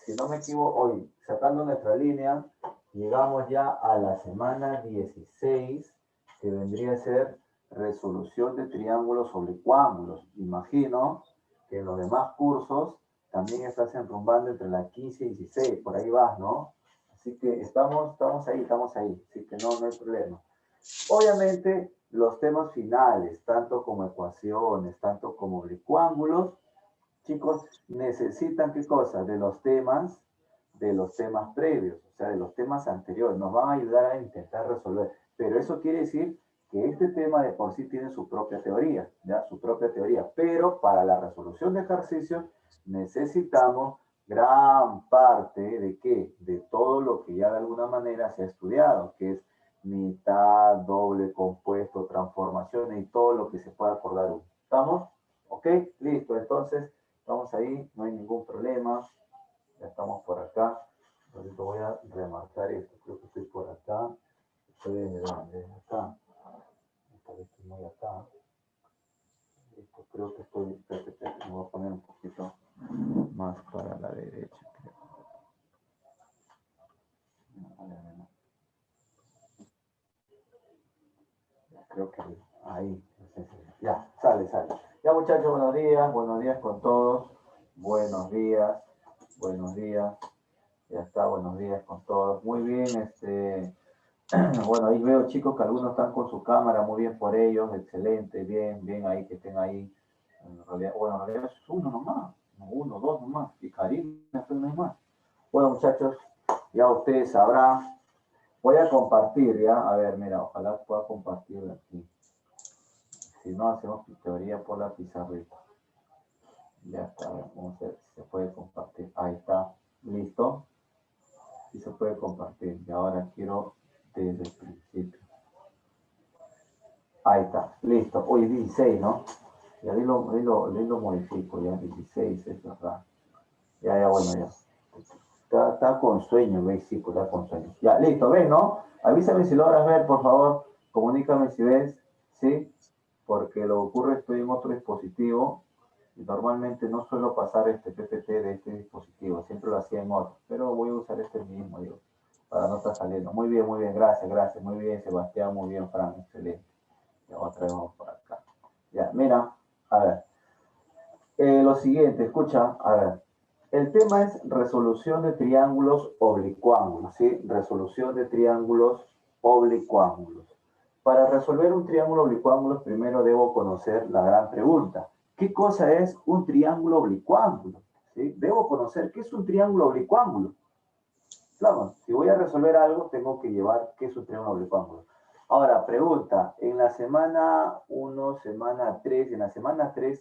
si no me equivoco, hoy, sacando nuestra línea, llegamos ya a la semana 16, que vendría a ser resolución de triángulos oblicuángulos. Imagino que en los demás cursos también estás enrumbando entre la 15 y 16, por ahí vas, ¿no? Así que estamos ahí, así que no hay problema. Obviamente, los temas finales, tanto como ecuaciones, tanto como oblicuángulos, chicos, necesitan qué cosa? De los temas previos, o sea, de los temas anteriores. Nos van a ayudar a intentar resolver. Pero eso quiere decir que este tema de por sí tiene su propia teoría, ¿ya? Su propia teoría. Pero para la resolución de ejercicios necesitamos gran parte de qué? De todo lo que ya de alguna manera se ha estudiado, que es mitad, doble compuesto, transformaciones y todo lo que se pueda acordar uno. ¿Estamos? ¿Ok? Listo. Entonces, estamos ahí, no hay ningún problema. Ya estamos por acá. Ahorita voy a remarcar esto. Creo que estoy por acá. Estoy desde dónde? Desde acá. Esta vez estoy muy acá. Listo, creo que estoy. Espérate, me voy a poner un poquito más para la derecha. Creo que ahí. Ya, sale. Ya, muchachos, buenos días con todos. Buenos días. Ya está, buenos días con todos. Muy bien, bueno, ahí veo chicos que algunos están con su cámara, muy bien por ellos, excelente, bien ahí, que estén ahí. En realidad es uno nomás, uno, dos nomás, y Karina, no hay más. Bueno, muchachos, ya ustedes sabrán, voy a compartir ya, a ver, mira, ojalá pueda compartir aquí. Si no, hacemos teoría por la pizarrita. Ya está, vamos a ver si se puede compartir. Ahí está, listo. Sí se puede compartir. Y ahora quiero desde el principio. Ahí está, listo. Hoy 16, ¿no? Y ahí lo modifico, ya 16, es verdad. Ya, bueno, ya. Está con sueño, ¿ves? Sí, pues está con sueño. Ya, listo, ¿ves, no? Avísame si logras ver, por favor. Comunícame si ves, ¿sí? Porque lo que ocurre, estoy en otro dispositivo y normalmente no suelo pasar este PPT de este dispositivo, siempre lo hacía en otro, pero voy a usar este mismo, digo, para no estar saliendo. Muy bien, gracias, muy bien, Sebastián, muy bien, Fran, excelente. Ya otra vez vamos por acá. Ya, mira, a ver. Lo siguiente, escucha, a ver. El tema es resolución de triángulos oblicuángulos, ¿sí? Resolución de triángulos oblicuángulos. Para resolver un triángulo oblicuángulo, primero debo conocer la gran pregunta. ¿Qué cosa es un triángulo oblicuángulo? ¿Sí? Debo conocer qué es un triángulo oblicuángulo. Claro, si voy a resolver algo, tengo que llevar qué es un triángulo oblicuángulo. Ahora, pregunta, en la semana 1, semana 3, en la semana 3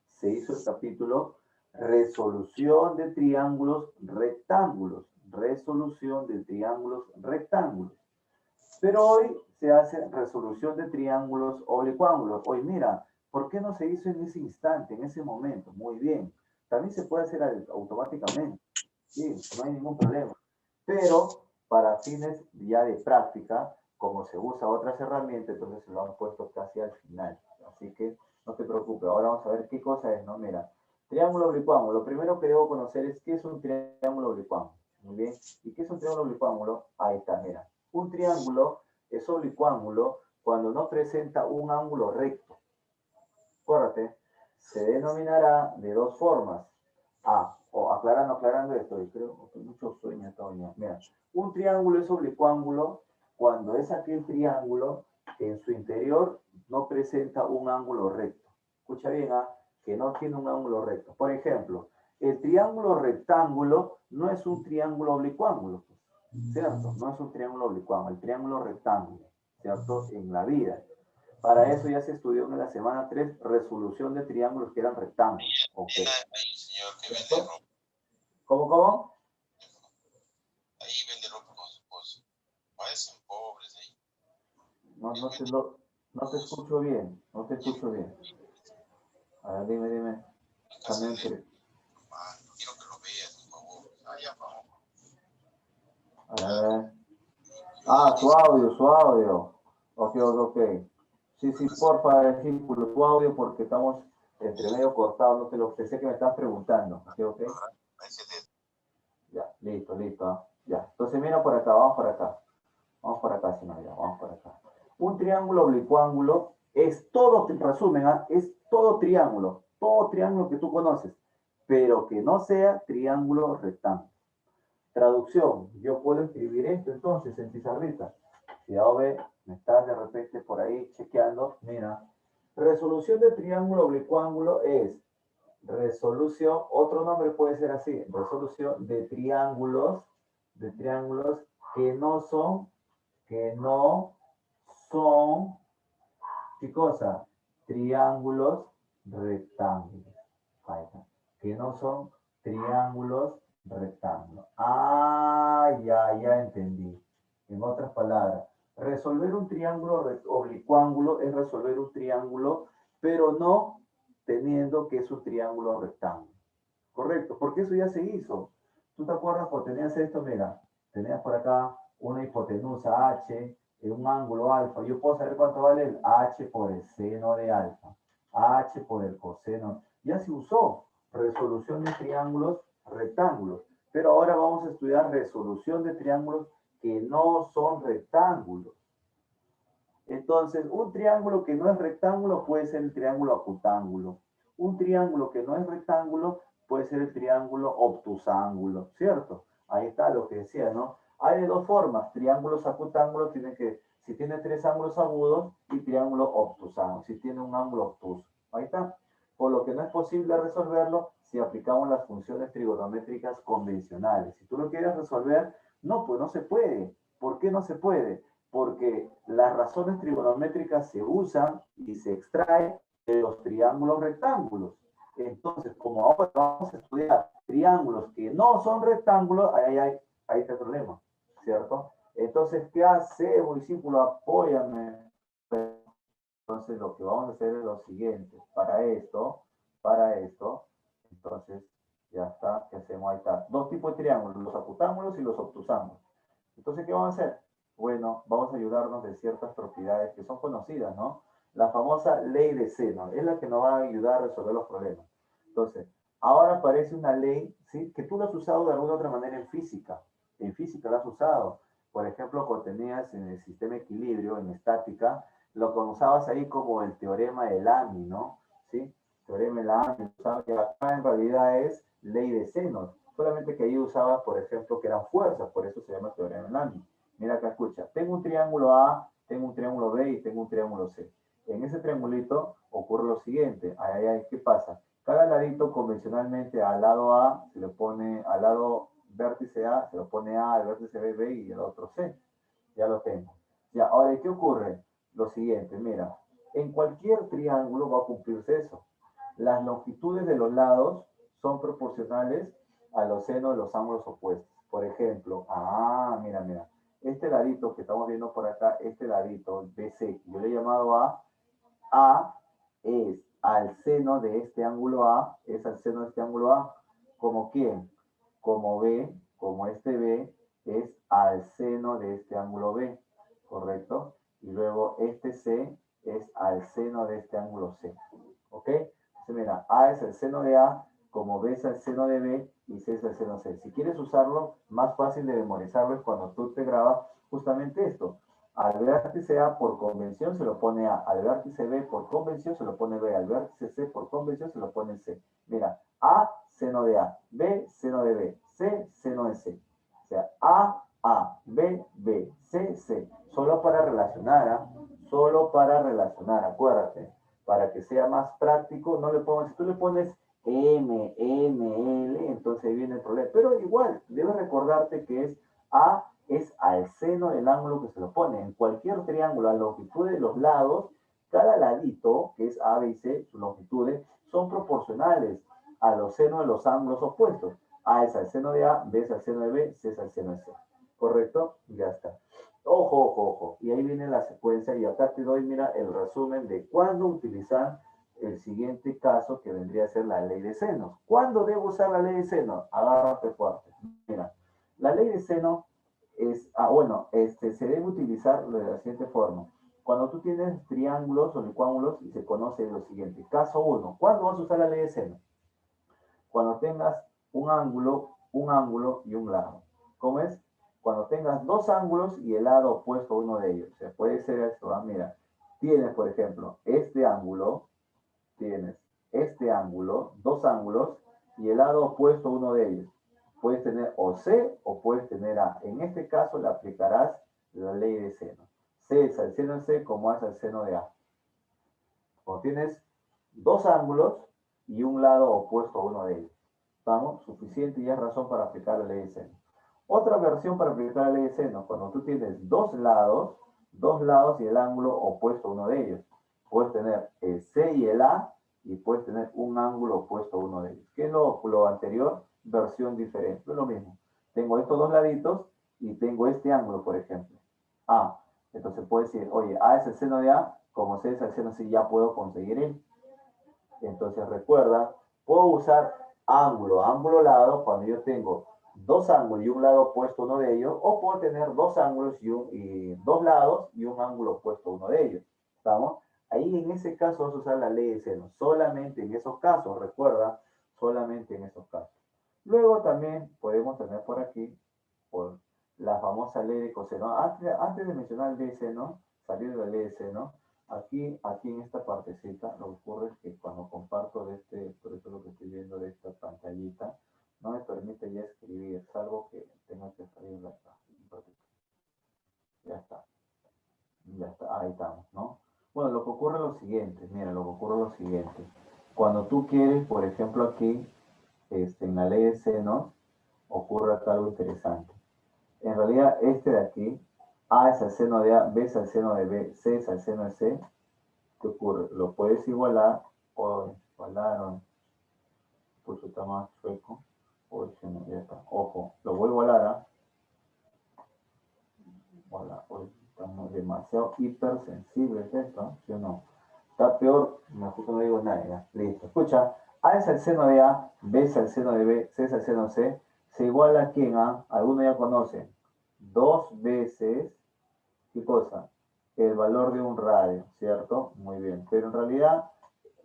se hizo el capítulo resolución de triángulos rectángulos, resolución de triángulos rectángulos. Pero hoy se hace resolución de triángulos oblicuángulos. Hoy mira, ¿por qué no se hizo en ese instante, en ese momento? Muy bien. También se puede hacer automáticamente. Sí, no hay ningún problema. Pero para fines ya de práctica, como se usa otras herramientas, entonces se lo han puesto casi al final. Así que no te preocupes. Ahora vamos a ver qué cosa es, ¿no? Mira, triángulo oblicuángulo. Lo primero que debo conocer es qué es un triángulo oblicuángulo. Muy bien. ¿Y qué es un triángulo oblicuángulo? Ahí está, mira. Un triángulo es oblicuángulo cuando no presenta un ángulo recto. Acuérdate, se denominará de dos formas. Aclarando esto, creo que mucho sueño esta mañana. Mira, un triángulo es oblicuángulo cuando es aquel triángulo que en su interior no presenta un ángulo recto. Escucha bien, que no tiene un ángulo recto. Por ejemplo, el triángulo rectángulo no es un triángulo oblicuángulo, ¿cierto? No es un triángulo oblicuángulo, el triángulo rectángulo, ¿cierto? En la vida. Para eso ya se estudió en la semana 3 resolución de triángulos que eran rectángulos. Okay. ¿Cómo? Ahí vende ropa con su esposo. Parecen pobres ahí. No te escucho bien. A ver, dime. También quiero que lo veas, por favor. Allá vamos. A ver. Su audio. Ok. Sí, porfa, discípulo, tu audio porque estamos entre medio cortados. No te lo pensé que me estás preguntando. Ok. Listo, listo. Ya. Entonces mira por acá, vamos por acá. Vamos por acá, si no, ya, vamos por acá. Un triángulo oblicuángulo es todo, en resumen, ¿ah? Es todo triángulo que tú conoces, pero que no sea triángulo rectángulo. Traducción, yo puedo escribir esto entonces en pizarrita. Si ahora ve, me estás de repente por ahí chequeando, mira, resolución de triángulo oblicuángulo es resolución, otro nombre puede ser así, resolución de triángulos que no son, ¿qué cosa? Triángulos rectángulos. Ahí está. Que no son triángulos rectángulos. Ah, ya entendí. En otras palabras, resolver un triángulo oblicuángulo es resolver un triángulo, pero no teniendo que es un triángulo rectángulo. Correcto, porque eso ya se hizo. ¿Tú te acuerdas cuando tenías esto? Mira, tenías por acá una hipotenusa H en un ángulo alfa. Yo puedo saber cuánto vale el H por el seno de alfa. H por el coseno. Ya se usó resolución de triángulos rectángulos. Pero ahora vamos a estudiar resolución de triángulos que no son rectángulos. Entonces, un triángulo que no es rectángulo puede ser el triángulo acutángulo. Un triángulo que no es rectángulo puede ser el triángulo obtusángulo, ¿cierto? Ahí está lo que decía, ¿no? Hay de dos formas, triángulos acutángulos tienen que, si tiene tres ángulos agudos y triángulo obtusángulo, si tiene un ángulo obtuso. Ahí está. Por lo que no es posible resolverlo si aplicamos las funciones trigonométricas convencionales. Si tú lo quieres resolver, no, pues no se puede. ¿Por qué no se puede? Porque las razones trigonométricas se usan y se extraen de los triángulos rectángulos. Entonces, como ahora vamos a estudiar triángulos que no son rectángulos, ahí está el problema, ¿cierto? Entonces, ¿qué hacemos, discípulo? Apóyame. Entonces, lo que vamos a hacer es lo siguiente. Para esto, entonces, ya está, ¿qué hacemos? Ahí está. Dos tipos de triángulos, los acutángulos y los obtusángulos. Entonces, ¿qué vamos a hacer? Bueno, vamos a ayudarnos de ciertas propiedades que son conocidas, ¿no? La famosa ley de seno, es la que nos va a ayudar a resolver los problemas. Entonces, ahora aparece una ley, ¿sí? Que tú la has usado de alguna otra manera en física. En física la has usado. Por ejemplo, cuando tenías en el sistema de equilibrio, en estática, lo usabas ahí como el teorema de Lamy, ¿no? ¿Sí? Teorema de Lamy, que acá en realidad es ley de senos. Solamente que ahí usaba, por ejemplo, que eran fuerzas, por eso se llama teorema de Lamy. Mira acá, escucha, tengo un triángulo A, tengo un triángulo B y tengo un triángulo C. En ese triangulito ocurre lo siguiente, ¿qué pasa? Cada ladito convencionalmente al lado A se le pone, al lado vértice A se lo pone A, al vértice B, B y el otro C. Ya lo tengo. Ya, ahora, ¿qué ocurre? Lo siguiente, mira, en cualquier triángulo va a cumplirse eso. Las longitudes de los lados son proporcionales a los senos de los ángulos opuestos. Por ejemplo, mira, este ladito que estamos viendo por acá, este ladito, BC, yo le he llamado A es al seno de este ángulo A, es al seno de este ángulo A, ¿como quién? Como B, como este B, es al seno de este ángulo B, ¿correcto? Y luego este C es al seno de este ángulo C, ¿ok? Entonces mira, A es el seno de A, como B es el seno de B y C es el seno C. Si quieres usarlo, más fácil de memorizarlo es cuando tú te grabas justamente esto. Al vértice A por convención se lo pone A, al vértice B por convención se lo pone B, al vértice C por convención se lo pone C. Mira, A, seno de A, B, seno de B, C, seno de C. O sea, A, B, B, C, C. Solo para relacionar, solo para relacionar, acuérdate. Para que sea más práctico, no le pongas, si tú le pones M, L, entonces ahí viene el problema. Pero igual, debes recordarte que es A es al seno del ángulo que se lo pone. En cualquier triángulo, a la longitud de los lados, cada ladito, que es A, B y C, sus longitudes, son proporcionales a los senos de los ángulos opuestos. A es al seno de A, B es al seno de B, C es al seno de C. ¿Correcto? Ya está. Ojo. Y ahí viene la secuencia y acá te doy, mira, el resumen de cuándo utilizar el siguiente caso que vendría a ser la ley de senos. ¿Cuándo debo usar la ley de senos? Agárrate fuerte. Mira, la ley de seno es, se debe utilizar de la siguiente forma. Cuando tú tienes triángulos o licuángulos y se conoce lo siguiente. Caso 1. ¿Cuándo vas a usar la ley de seno? Cuando tengas un ángulo un ángulo y un lado. ¿Cómo es? Cuando tengas dos ángulos y el lado opuesto a uno de ellos. O sea, puede ser esto. Mira, tienes, por ejemplo, este ángulo, tienes este ángulo, dos ángulos, y el lado opuesto a uno de ellos. Puedes tener o C o puedes tener A. En este caso le aplicarás la ley de seno. C es al seno de C como A es al seno de A. Cuando tienes dos ángulos y un lado opuesto a uno de ellos. ¿Estamos? Suficiente y es razón para aplicar la ley de seno. Otra versión para aplicar la ley de seno, cuando tú tienes dos lados y el ángulo opuesto a uno de ellos. Puedes tener el C y el A y puedes tener un ángulo opuesto a uno de ellos. ¿Qué es lo anterior? Versión diferente. Es lo mismo. Tengo estos dos laditos y tengo este ángulo, por ejemplo. A. Entonces puedes decir, oye, A es el seno de A, como C es el seno de C, ya puedo conseguir él. Entonces recuerda, puedo usar ángulo, lado, cuando yo tengo dos ángulos y un lado opuesto a uno de ellos, o puedo tener dos ángulos y dos lados y un ángulo opuesto a uno de ellos. ¿Estamos? Ahí en ese caso vas a usar la ley de seno, solamente en esos casos, recuerda, solamente en esos casos. Luego también podemos tener por aquí, por la famosa ley de coseno. Antes de mencionar la ley de seno, salir de la ley de seno, aquí en esta partecita, lo que ocurre es que cuando comparto de por eso lo que estoy viendo de esta pantallita, no me permite ya escribir, salvo que tengo que salir de acá. Ya está, ahí estamos, ¿no? Bueno, lo que ocurre es lo siguiente, mira, lo que ocurre es lo siguiente. Cuando tú quieres, por ejemplo, aquí, en la ley de seno, ocurre acá algo interesante. En realidad, este de aquí, A es el seno de A, B es el seno de B, C es el seno de C. ¿Qué ocurre? Lo puedes igualar o pues está más chueco. O ya está. Ojo, lo voy a igualar a. Voilà, hoy estamos demasiado hipersensibles esto, ¿sí o no? Está peor, mejor que no digo nada, ya. Listo. Escucha, A es el seno de A, B es el seno de B, C es el seno de C. Se iguala a quién, A, algunos ya conocen. Dos veces, ¿qué cosa? El valor de un radio, ¿cierto? Muy bien. Pero en realidad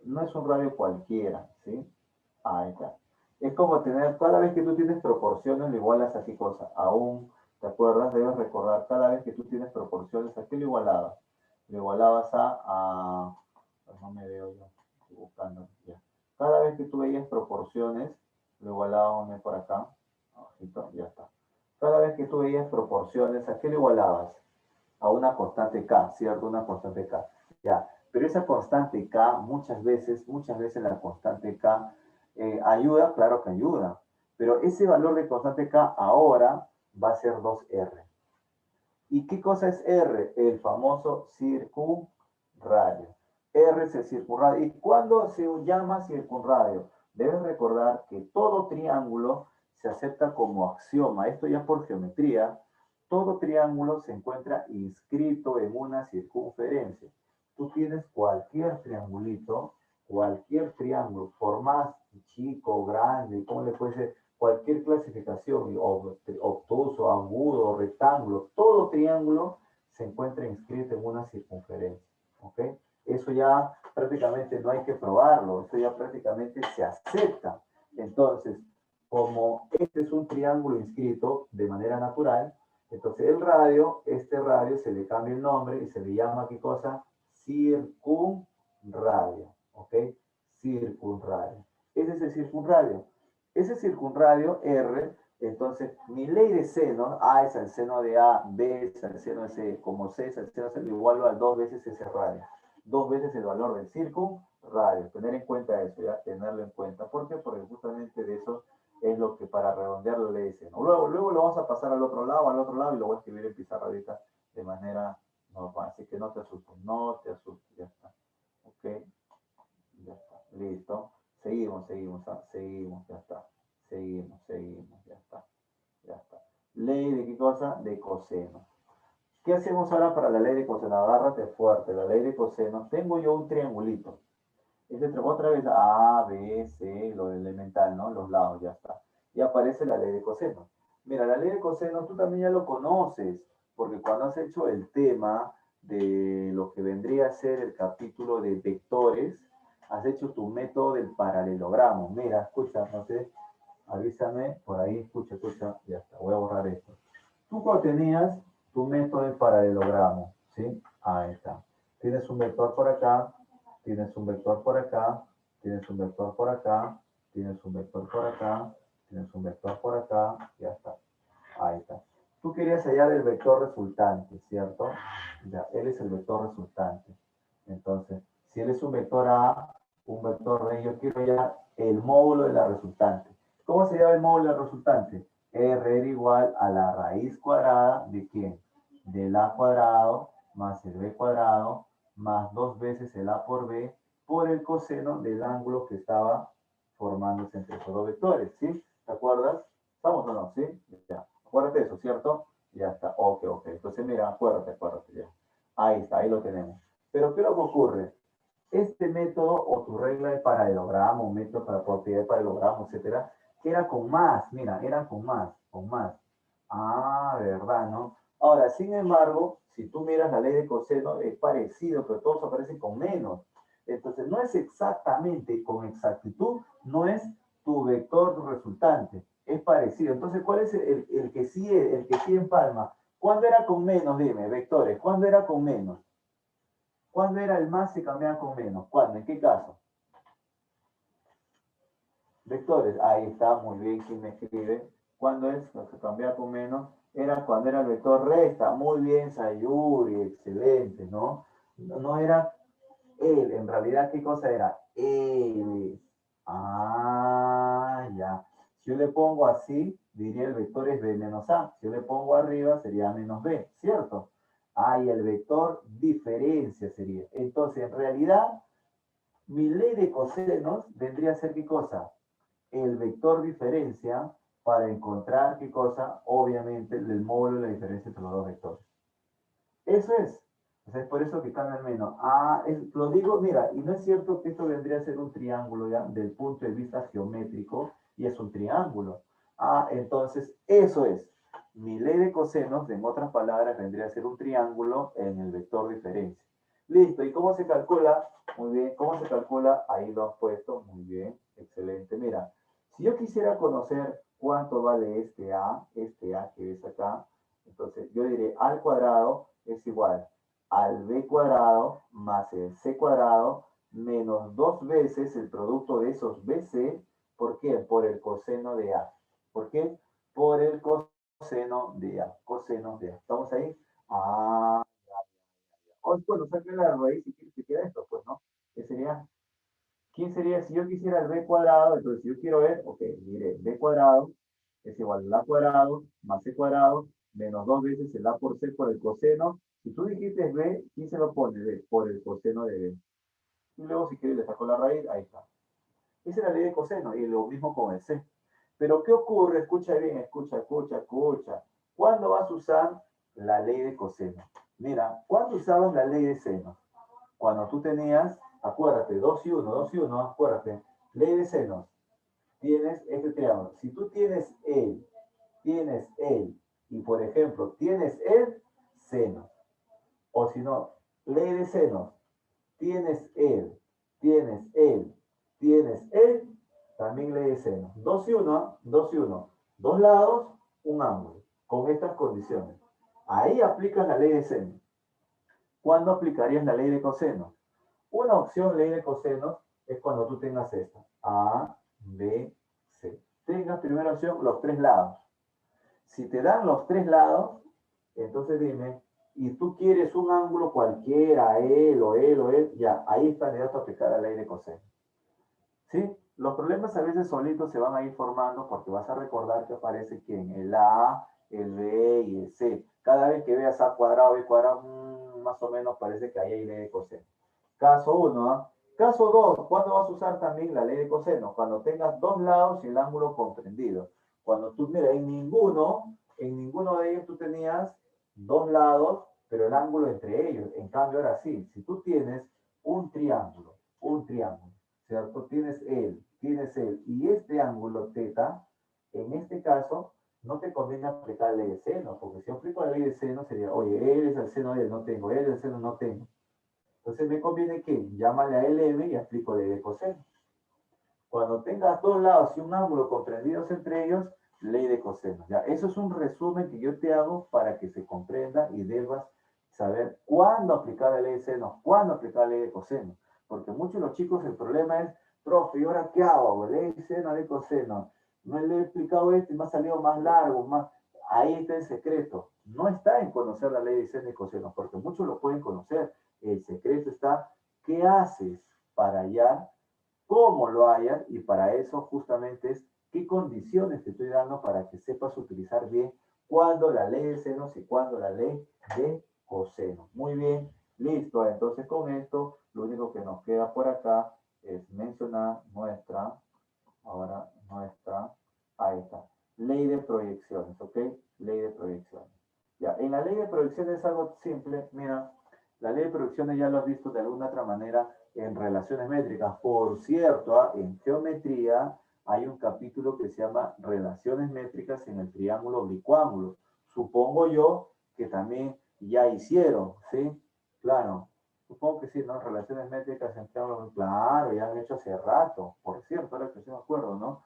no es un radio cualquiera, ¿sí? Ahí está. Es como tener, cada vez que tú tienes proporciones, lo igualas a qué cosa. A un, ¿te acuerdas? Debes recordar, cada vez que tú tienes proporciones, ¿a qué lo igualabas? Lo igualabas pues no me veo yo, estoy buscando ya. Cada vez que tú veías proporciones, lo igualábamos por acá. Ojito, ya está. Cada vez que tú veías proporciones, ¿a qué lo igualabas? A una constante K, ¿cierto? Una constante K. Ya, pero esa constante K, muchas veces la constante K ayuda, claro que ayuda, pero ese valor de constante K ahora va a ser 2R. ¿Y qué cosa es R? El famoso circunradio. R es el circunradio. ¿Y cuándo se llama circunradio? Debes recordar que todo triángulo se acepta como axioma. Esto ya por geometría. Todo triángulo se encuentra inscrito en una circunferencia. Tú tienes cualquier triangulito, cualquier triángulo, por más chico, grande, ¿cómo le puede ser? Cualquier clasificación, obtuso, agudo, rectángulo, todo triángulo se encuentra inscrito en una circunferencia. ¿Ok? Eso ya prácticamente no hay que probarlo, eso ya prácticamente se acepta. Entonces, como este es un triángulo inscrito de manera natural, entonces el radio, este radio se le cambia el nombre y se le llama, ¿qué cosa? Circunradio. ¿Ok? Circunradio. Ese es el circunradio. Ese circunradio R, entonces mi ley de seno, A es el seno de A, B es el seno de C, como C es el seno de C, lo igualo a 2 veces ese radio. 2 veces el valor del circunradio. Tener en cuenta eso, ya, tenerlo en cuenta. ¿Por qué? Porque justamente de eso es lo que para redondear la ley de seno. Luego lo vamos a pasar al otro lado, y lo voy a escribir en pizarra ahorita de manera normal. Así que no te asustes, ya está. ¿Ok? Ya está, listo. Seguimos, ya está. Seguimos, ya está. Ya está. Ley de qué cosa? De coseno. ¿Qué hacemos ahora para la ley de coseno? Agárrate fuerte, la ley de coseno. Tengo yo un triangulito. Otra vez A, B, C, lo elemental, ¿no? Los lados, ya está. Y aparece la ley de coseno. Mira, la ley de coseno tú también ya lo conoces, porque cuando has hecho el tema de lo que vendría a ser el capítulo de vectores, has hecho tu método del paralelogramo. Mira, escucha, no sé, Avísame, por ahí, escucha, ya está, voy a borrar esto. Tú cuando tenías tu método de paralelogramo, ¿sí? Ahí está. Tienes un vector por acá, tienes un vector por acá, tienes un vector por acá, tienes un vector por acá, tienes un vector por acá, ya está. Ahí está. Tú querías hallar el vector resultante, ¿cierto? Ya, él es el vector resultante. Entonces, si él es un vector A, un vector B, yo quiero hallar el módulo de la resultante. ¿Cómo se llama el módulo de la resultante? R era igual a la raíz cuadrada de ¿quién? Del A cuadrado más el B cuadrado más 2 veces el A por B por el coseno del ángulo que estaba formándose entre esos dos vectores, ¿sí? ¿Te acuerdas? ¿Estamos o no? ¿Sí? Ya. Acuérdate de eso, ¿cierto? Ya está. Ok. Entonces, mira, acuérdate ya. Ahí está, ahí lo tenemos. Pero, ¿qué es lo que ocurre? Este método o tu regla de paralelogramo, un método para propiedad de paralelogramo, etcétera, era con más, mira, era con más. Ah, verdad, ¿no? Ahora, sin embargo, si tú miras la ley de coseno, es parecido, pero todos aparecen con menos. Entonces, no es exactamente, con exactitud, no es tu vector resultante, es parecido. Entonces, ¿cuál es el que sí empalma? ¿Cuándo era con menos? Dime, vectores, ¿cuándo era con menos? ¿Cuándo era el más se cambiaba con menos? ¿Cuándo? ¿En qué caso? Vectores. Ahí está, muy bien, ¿quién me escribe? ¿Cuándo es? Se cambiaba con menos. Era cuando era el vector resta. Muy bien, Sayuri, excelente, ¿no? No era él, en realidad, ¿qué cosa era? Él. Ah, ya. Si yo le pongo así, diría el vector es B menos A. Si yo le pongo arriba, sería menos B, ¿cierto? Ah, y el vector diferencia sería. Entonces, en realidad, mi ley de cosenos vendría a ser ¿qué cosa? El vector diferencia para encontrar ¿qué cosa? Obviamente, el módulo de la diferencia entre los dos vectores. Eso es. O sea, es por eso que cambia el menos. Ah, lo digo, mira, y no es cierto que esto vendría a ser un triángulo ya, del punto de vista geométrico, y es un triángulo. Ah, entonces, eso es. Mi ley de cosenos, en otras palabras, vendría a ser un triángulo en el vector diferencia. Listo, ¿y cómo se calcula? Muy bien, ¿cómo se calcula? Ahí lo has puesto, muy bien, excelente. Mira, si yo quisiera conocer cuánto vale este A que ves acá, entonces yo diré A al cuadrado es igual al B cuadrado más el C cuadrado menos 2 veces el producto de esos BC. ¿Por qué? Por el coseno de A. ¿Por qué? Por el coseno de A. Coseno de A. ¿Estamos ahí? Ah, bueno, saque la raíz y se queda esto, pues, ¿no? ¿Qué sería? ¿Quién sería? Si yo quisiera el B cuadrado, entonces si yo quiero ver, ok, mire, B cuadrado es igual a A cuadrado más C cuadrado menos 2 veces el A por C por el coseno. Si tú dijiste B, ¿quién se lo pone? B, por el coseno de B. Y luego si quieres le saco la raíz, ahí está. Esa es la ley de coseno y lo mismo con el C. Pero ¿qué ocurre? Escucha bien, escucha. ¿Cuándo vas a usar la ley de coseno? Mira, ¿cuándo usabas la ley de seno? Cuando tú tenías, acuérdate, 2 y 1, acuérdate, ley de senos, tienes este triángulo. Si tú tienes el, y por ejemplo, tienes el seno, o si no, ley de senos, tienes el, tienes el, también ley de senos. 2 y 1, dos lados, un ángulo, con estas condiciones. Ahí aplicas la ley de seno. ¿Cuándo aplicarías la ley de coseno? Una opción ley de cosenos es cuando tú tengas esta. A, B, C. Tengas primera opción los 3 lados. Si te dan los 3 lados, entonces dime, y tú quieres un ángulo cualquiera, él, ya, ahí está el dato a aplicar la ley de coseno. ¿Sí? Los problemas a veces solitos se van a ir formando porque vas a recordar que aparece quién, el A, el B y el C. Cada vez que veas A cuadrado, B cuadrado, más o menos parece que ahí hay ley de coseno. Caso 1. ¿Ah? Caso 2. ¿Cuándo vas a usar también la ley de coseno? Cuando tengas dos lados y el ángulo comprendido. Cuando tú, mira, en ninguno de ellos tú tenías dos lados, pero el ángulo entre ellos. En cambio, ahora sí, si tú tienes un triángulo, ¿cierto? Tienes él, y este ángulo teta, en este caso, no te conviene aplicar la ley de seno, porque si aplico la ley de seno sería, oye, él es el seno de él, no tengo, él es el seno, no tengo. Entonces me conviene que llámale a LM y aplico ley de coseno. Cuando tengas dos lados y un ángulo comprendidos entre ellos, ley de coseno. Ya, eso es un resumen que yo te hago para que se comprenda y debas saber cuándo aplicar la ley de seno, cuándo aplicar la ley de coseno. Porque muchos de los chicos el problema es, profe, ¿y ahora qué hago? Ley de seno, ley de coseno. No le he explicado esto y me ha salido más largo, más... Ahí está el secreto. No está en conocer la ley de seno y coseno, porque muchos lo pueden conocer. El secreto está, ¿qué haces para hallar cómo lo hayas? Y para eso justamente es qué condiciones te estoy dando para que sepas utilizar bien cuándo la ley de senos y cuándo la ley de cosenos. Muy bien, listo. Entonces con esto lo único que nos queda por acá es mencionar ahí está, ley de proyecciones, ¿ok? Ley de proyecciones. Ya, en la ley de proyecciones es algo simple, mira, la ley de proyecciones ya lo has visto de alguna otra manera en relaciones métricas. Por cierto, en geometría hay un capítulo que se llama relaciones métricas en el triángulo oblicuángulo. Supongo yo que también ya hicieron, ¿sí? Claro, supongo que sí, ¿no? Relaciones métricas en triángulo, claro, ya han hecho hace rato, por cierto, ahora que sí me acuerdo, ¿no?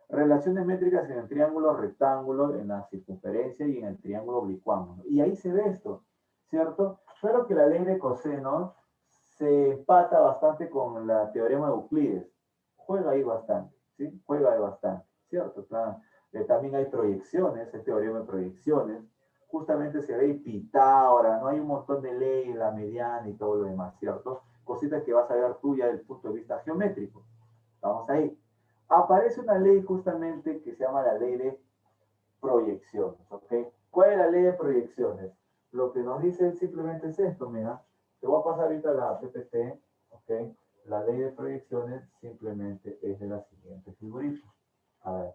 Relaciones métricas en el triángulo rectángulo, en la circunferencia y en el triángulo oblicuángulo. Y ahí se ve esto, ¿cierto? Pero que la ley de cosenos se empata bastante con la teorema de Euclides. Juega ahí bastante, ¿sí? Juega ahí bastante, ¿cierto? Claro. También hay proyecciones, el teorema de proyecciones. Justamente se ve Pitágoras, ¿no? Hay un montón de leyes, la mediana y todo lo demás, ¿cierto? Cositas que vas a ver tú ya desde el punto de vista geométrico. Vamos ahí. Aparece una ley justamente que se llama la ley de proyecciones, ¿ok? ¿Cuál es la ley de proyecciones? Lo que nos dice simplemente es esto, mira. Te voy a pasar ahorita la PPT, ¿ok? La ley de proyecciones simplemente es de la siguiente figurita. A ver,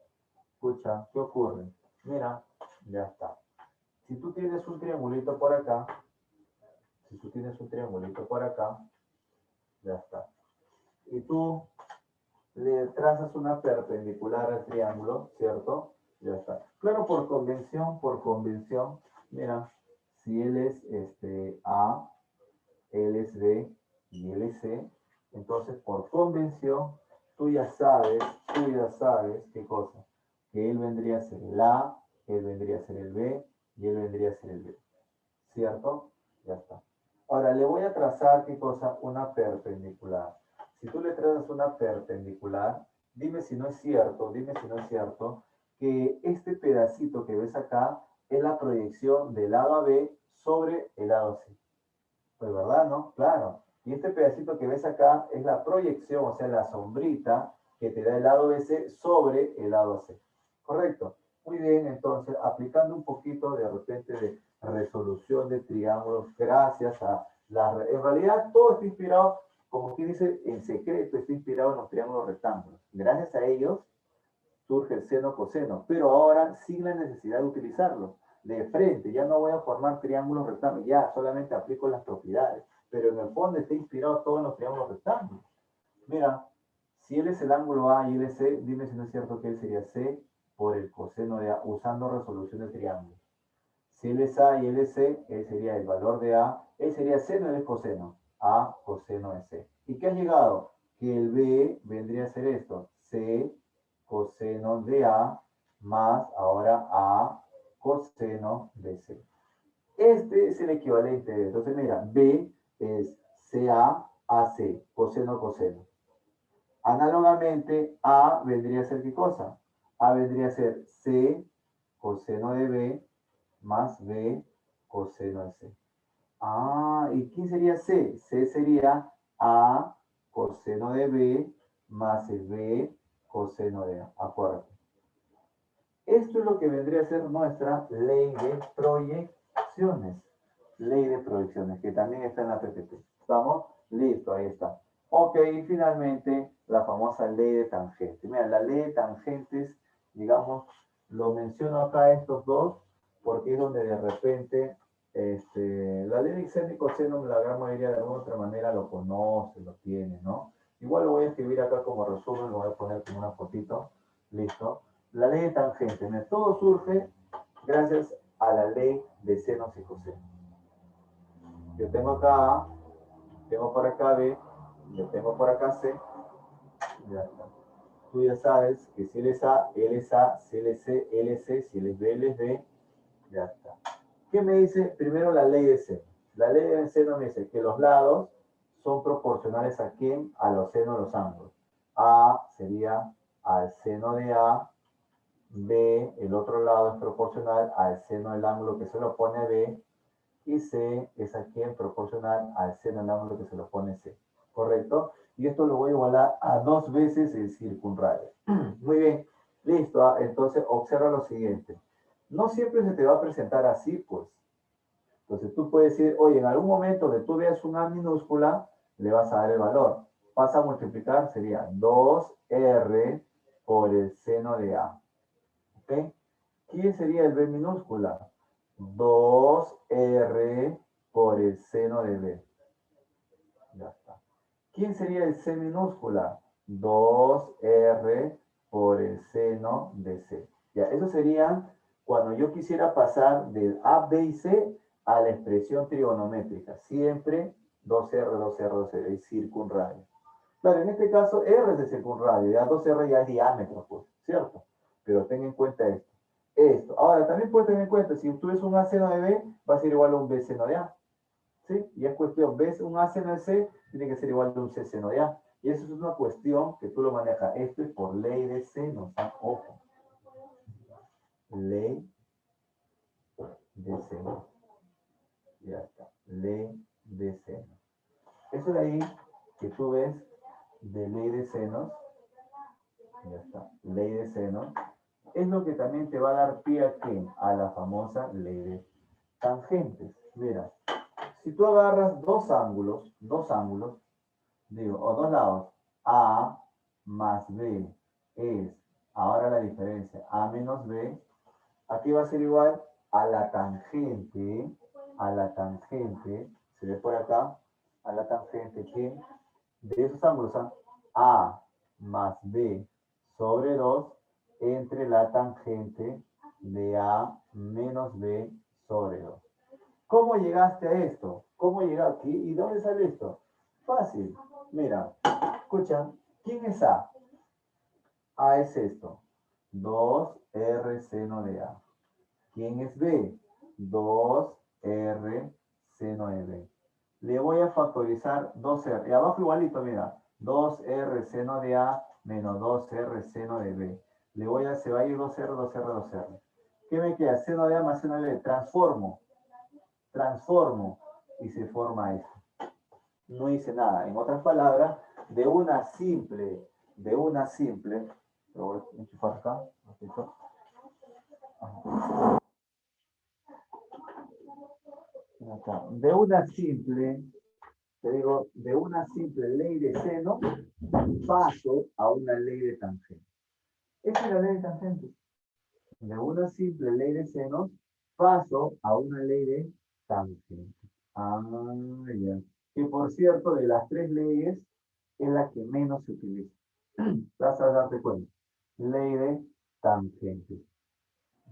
escucha, ¿qué ocurre? Mira, ya está. Si tú tienes un triangulito por acá, ya está. Y tú le trazas una perpendicular al triángulo, ¿cierto? Ya está. Claro, por convención, mira, si él es A, él es B y él es C, entonces por convención, tú ya sabes, ¿qué cosa? Que él vendría a ser el A, él vendría a ser el B y él vendría a ser el B, ¿cierto? Ya está. Ahora, le voy a trazar, ¿qué cosa? Una perpendicular. Si tú le trazas una perpendicular, dime si no es cierto, que este pedacito que ves acá es la proyección del lado AB sobre el lado C. Pues verdad, ¿no? Claro. Y este pedacito que ves acá es la proyección, o sea, la sombrita que te da el lado BC sobre el lado C. ¿Correcto? Muy bien, entonces, aplicando un poquito de repente de resolución de triángulos, gracias a la... En realidad, todo está inspirado, como aquí dice, en secreto, está inspirado en los triángulos rectángulos. Gracias a ellos surge el seno coseno, pero ahora sin la necesidad de utilizarlo. De frente, ya no voy a formar triángulos rectángulos, ya solamente aplico las propiedades, pero en el fondo está inspirado todo en los triángulos rectángulos. Mira, si él es el ángulo A y él es C, dime si no es cierto que él sería C por el coseno de A, usando resolución de triángulo. Si él es A y él es C, él sería el valor de A, él sería seno, él es coseno, A coseno de C. ¿Y qué ha llegado? Que el B vendría a ser esto, C coseno de A más ahora A coseno de C. Este es el equivalente de, entonces mira, B es CA AC, coseno coseno. Análogamente, A vendría a ser ¿qué cosa? A vendría a ser C coseno de B más B coseno de C. Ah, ¿y quién sería C? C sería A coseno de B más el B coseno de A. Acuérdate. Esto es lo que vendría a ser nuestra ley de proyecciones. Ley de proyecciones, que también está en la PPT. ¿Estamos? Listo, ahí está. Ok, y finalmente la famosa ley de tangentes. Mira, la ley de tangentes, digamos, lo menciono acá estos dos, porque es donde de repente la ley de seno y coseno, la gran mayoría de alguna otra manera lo conoce, lo tiene, ¿no? Igual lo voy a escribir acá como resumen, lo voy a poner como una fotito. Listo. La ley de tangentes. Todo surge gracias a la ley de senos y cosenos. Yo tengo acá A, tengo por acá B, yo tengo por acá C, ya está. tú ya sabes que si él es A, él es A, si él es C, él es C, si él es B, él es B, ya está. ¿Qué me dice? Primero la ley de seno. La ley de seno me dice que los lados son proporcionales a quién? A los senos de los ángulos. A sería al seno de A, B, el otro lado es proporcional al seno del ángulo que se lo pone B, y C es a quién proporcional al seno del ángulo que se lo pone C. ¿Correcto? Y esto lo voy a igualar a 2 veces el circunradio. Muy bien, listo. Entonces observa lo siguiente. No siempre se te va a presentar así, pues. Entonces tú puedes decir, oye, en algún momento que tú veas una A minúscula, le vas a dar el valor. Vas a multiplicar, sería 2R por el seno de A. ¿Ok? ¿Quién sería el B minúscula? 2R por el seno de B. Ya está. ¿Quién sería el C minúscula? 2R por el seno de C. Ya, eso sería cuando yo quisiera pasar del A, B y C a la expresión trigonométrica. Siempre 2R, 2R, 2R, el circunradio. Claro, en este caso R es el circunradio, ya 2R ya es diámetro, pues, ¿cierto? Pero ten en cuenta esto. Ahora, también puedes tener en cuenta, si tú ves un A seno de B, va a ser igual a un B seno de A. ¿Sí? Y es cuestión, ves un A seno de C, tiene que ser igual a un C seno de A. Y eso es una cuestión que tú lo manejas. Esto es por ley de senos, ¿sí? Ojo. Ley de senos. Ya está. Ley de senos. Eso de ahí que tú ves de ley de senos, ya está, ley de senos, es lo que también te va a dar pie a ¿qué? A la famosa ley de tangentes. Mira, si tú agarras dos ángulos, digo, o dos lados, A más B es, ahora la diferencia, A menos B, aquí va a ser igual a la tangente, se ve por acá, a la tangente que de esos ángulos, A más B sobre 2 entre la tangente de A menos B sobre 2. ¿Cómo llegaste a esto? ¿Cómo llegaste aquí? ¿Y dónde sale esto? Fácil. Mira, escucha, ¿quién es A? A es esto. 2R seno de A. ¿Quién es B? 2R seno de B. Le voy a factorizar 2R. Y abajo igualito, mira. 2R seno de A menos 2R seno de B. Se va a ir 2R, 2R, 2R. ¿Qué me queda? Seno de A más seno de B. Transformo y se forma esto. No hice nada. En otras palabras, de una simple, lo voy a enchufar acá, de una simple, te digo, de una simple ley de seno, paso a una ley de tangente. Esa es la ley de tangente. De una simple ley de senos, paso a una ley de tangente. Ah, ya. Que por cierto, de las tres leyes, es la que menos se utiliza. Vas a darte cuenta. Ley de tangente.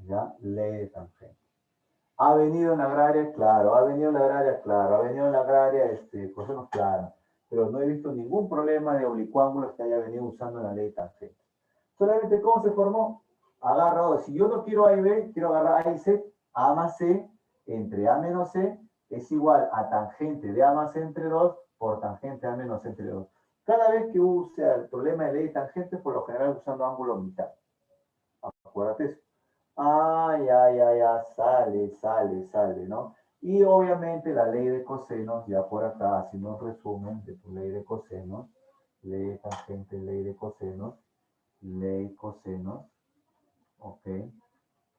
¿Ya? Ley de tangente. ¿Ha venido en la agraria? Claro. ¿Ha venido en la agraria? Claro. ¿Ha venido en la agraria? Cosenos, claro. Pero no he visto ningún problema de oblicuángulos que haya venido usando la ley de tangente. Solamente, ¿cómo se formó? Agarrado. Si yo no quiero A y B, quiero agarrar A y C. A más C entre A menos C es igual a tangente de A más C entre 2 por tangente A menos C entre 2. Cada vez que use el problema de ley de tangente, por lo general usando ángulo mitad. Acuérdate eso. Ya, sale, ¿no? Y obviamente la ley de cosenos, ya por acá, haciendo un resumen de tu ley de cosenos, ley de tangente, ley de cosenos, ok,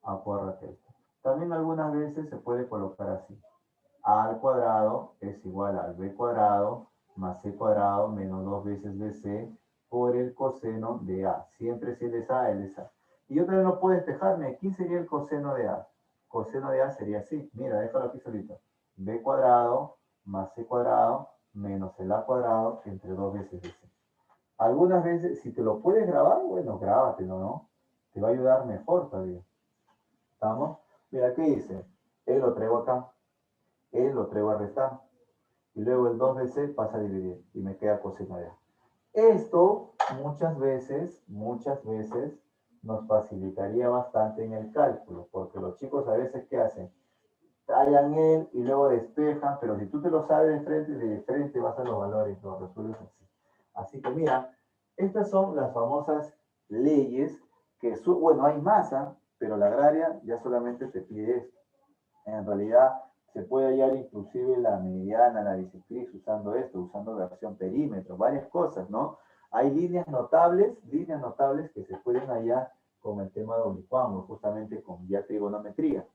acuérdate esto. También algunas veces se puede colocar así. A al cuadrado es igual al b cuadrado más c cuadrado menos 2 veces bc por el coseno de a. Siempre si él es a, él es a. Y yo también lo puedo despejarme. ¿Quién sería el coseno de a? Coseno de a sería así. Mira, déjalo aquí solito. b cuadrado más c cuadrado menos el a cuadrado entre 2 veces bc. Algunas veces, si te lo puedes grabar, bueno, grábatelo, ¿no? Te va a ayudar mejor todavía. ¿Estamos? Mira, ¿qué dice? Lo traigo acá. Lo traigo a restar. Y luego el 2 de C pasa a dividir. Y me queda coseno de A. Esto muchas veces nos facilitaría bastante en el cálculo, porque los chicos a veces, ¿qué hacen? Tallan él y luego despejan, pero si tú te lo sabes de frente vas a los valores, los resuelves así. Así que mira, estas son las famosas leyes que, bueno, hay masa, pero la agraria ya solamente te pide esto. En realidad se puede hallar inclusive la mediana, la bisectriz usando esto, usando versión perímetro, varias cosas, ¿no? Hay líneas notables que se pueden hallar con el tema de oblicuo, justamente con ya trigonometría.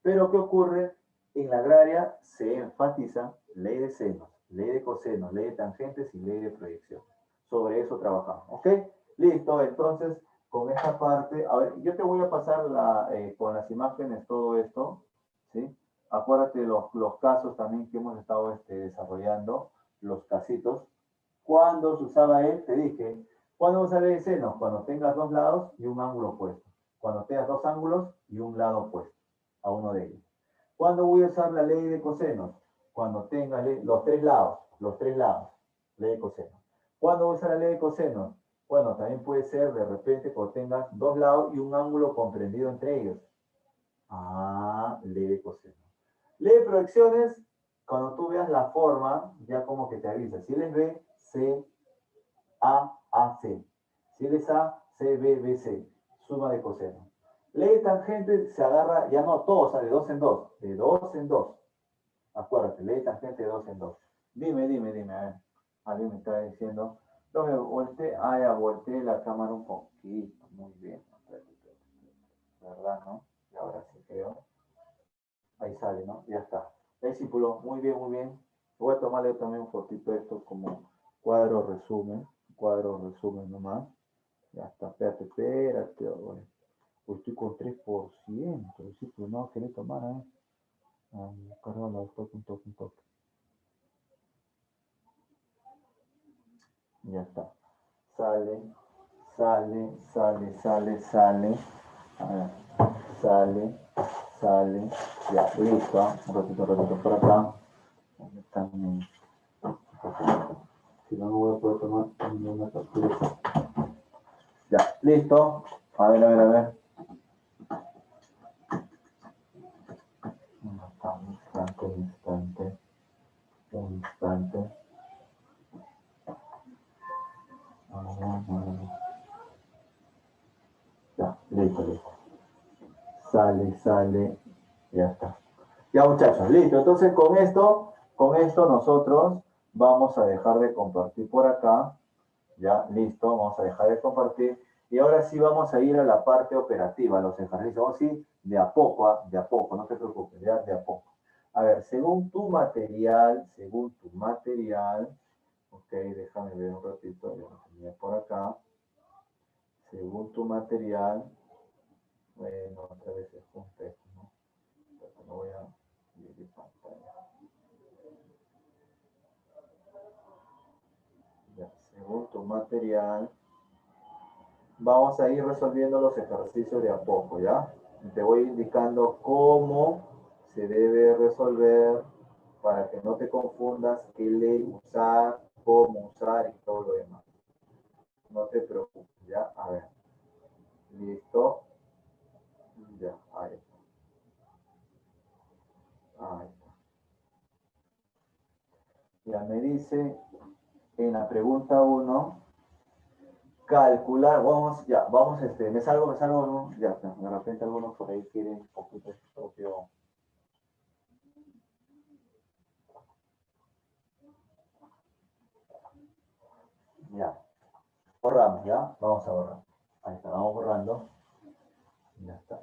Pero ¿qué ocurre? En la agraria se enfatiza ley de senos, ley de cosenos, ley de tangentes y ley de proyección. Sobre eso trabajamos, ¿ok? Listo, entonces con esta parte, a ver, yo te voy a pasar con las imágenes todo esto, ¿sí? Acuérdate los casos también que hemos estado desarrollando, los casitos. ¿Cuándo se usaba él? Te dije, ¿cuándo usa ley de senos? Cuando tengas dos lados y un ángulo opuesto. Cuando tengas dos ángulos y un lado opuesto a uno de ellos. ¿Cuándo voy a usar la ley de cosenos? Cuando tenga los tres lados, ley de cosenos. ¿Cuándo voy a usar la ley de cosenos? Bueno, también puede ser de repente cuando tengas dos lados y un ángulo comprendido entre ellos. Ah, ley de cosenos. Ley de proyecciones, cuando tú veas la forma, ya como que te avisa. Si él es B, C, A, A, C. Si él es A, C, B, B, C. Suma de cosenos. Ley de tangente se agarra, ya no todos, de dos en dos. De dos en dos. Acuérdate, ley de tangente de dos en dos. Dime, a ver. Alguien me está diciendo. No me volteé, ya volteé la cámara un poquito. Muy bien. ¿Verdad, no? Y ahora sí creo. Ahí sale, ¿no? Ya está. Discípulo, muy bien, muy bien. Voy a tomarle también un fotito de esto como cuadro resumen nomás. Ya está, espérate. Pues estoy con 3%, discípulo, no querés tomar, cargando, un toque. Ya está. Sale. A ver, sale. Ya, listo. Un ratito por acá. ¿Dónde están mis? Si no, no voy a poder tomar ninguna captura. Ya, listo. A ver. Un instante. Ya, listo. Sale. Ya está. Ya, muchachos, listo. Entonces, con esto nosotros vamos a dejar de compartir por acá. Ya, listo. Vamos a dejar de compartir. Y ahora sí vamos a ir a la parte operativa, los ejercicios. Vamos a ir de a poco, no te preocupes, ya de a poco. A ver, según tu material, ok, déjame ver un ratito, ya lo tenía por acá. Según tu material, bueno, otra vez se junta esto, ¿no? Pero no voy a dividir pantalla. Ya, según tu material, vamos a ir resolviendo los ejercicios de a poco, ¿ya? Te voy indicando cómo se debe resolver para que no te confundas qué ley usar, cómo usar y todo lo demás. No te preocupes, ¿ya? A ver. Listo. Ya, ahí está. Ya me dice en la pregunta 1, calcular, vamos, me salgo, ¿no? Ya, de repente algunos por ahí quieren un poquito su propio. Ya, borramos, ya, vamos a borrar. Ahí está, vamos borrando. Ya está.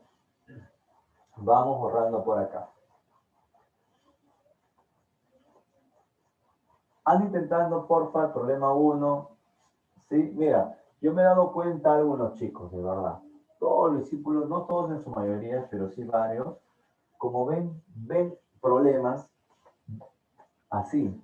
Vamos borrando por acá. Anda intentando, porfa, el problema 1. Sí, mira, yo me he dado cuenta de algunos chicos, de verdad. Todos los discípulos, no todos en su mayoría, pero sí varios, como ven problemas así.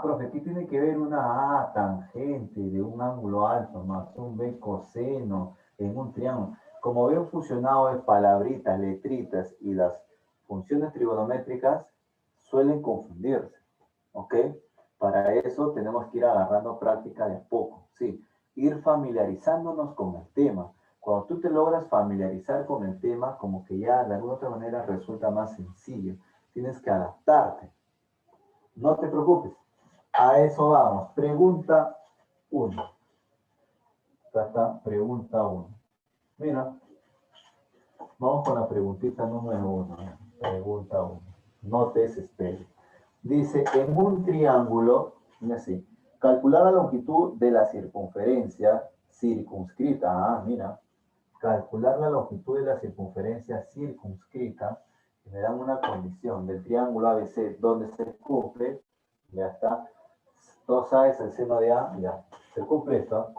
Profe, ¿qué tiene que ver una A tangente de un ángulo alfa más un B coseno en un triángulo? Como ven fusionado de palabritas, letritas y las funciones trigonométricas, suelen confundirse, ¿ok? Para eso tenemos que ir agarrando práctica de a poco, ¿sí? ir familiarizándonos con el tema. Cuando tú te logras familiarizar con el tema, como que ya de alguna otra manera resulta más sencillo. Tienes que adaptarte. No te preocupes. A eso vamos. Pregunta 1. Acá está, pregunta 1. Mira, vamos con la preguntita número 1. Pregunta 1. No te desesperes. Dice, en un triángulo, mira así, calcular la longitud de la circunferencia circunscrita. Ah, mira, calcular la longitud de la circunferencia circunscrita. Me dan una condición del triángulo ABC donde se cumple, ya está, 2A es el seno de A, ya, se cumple esto,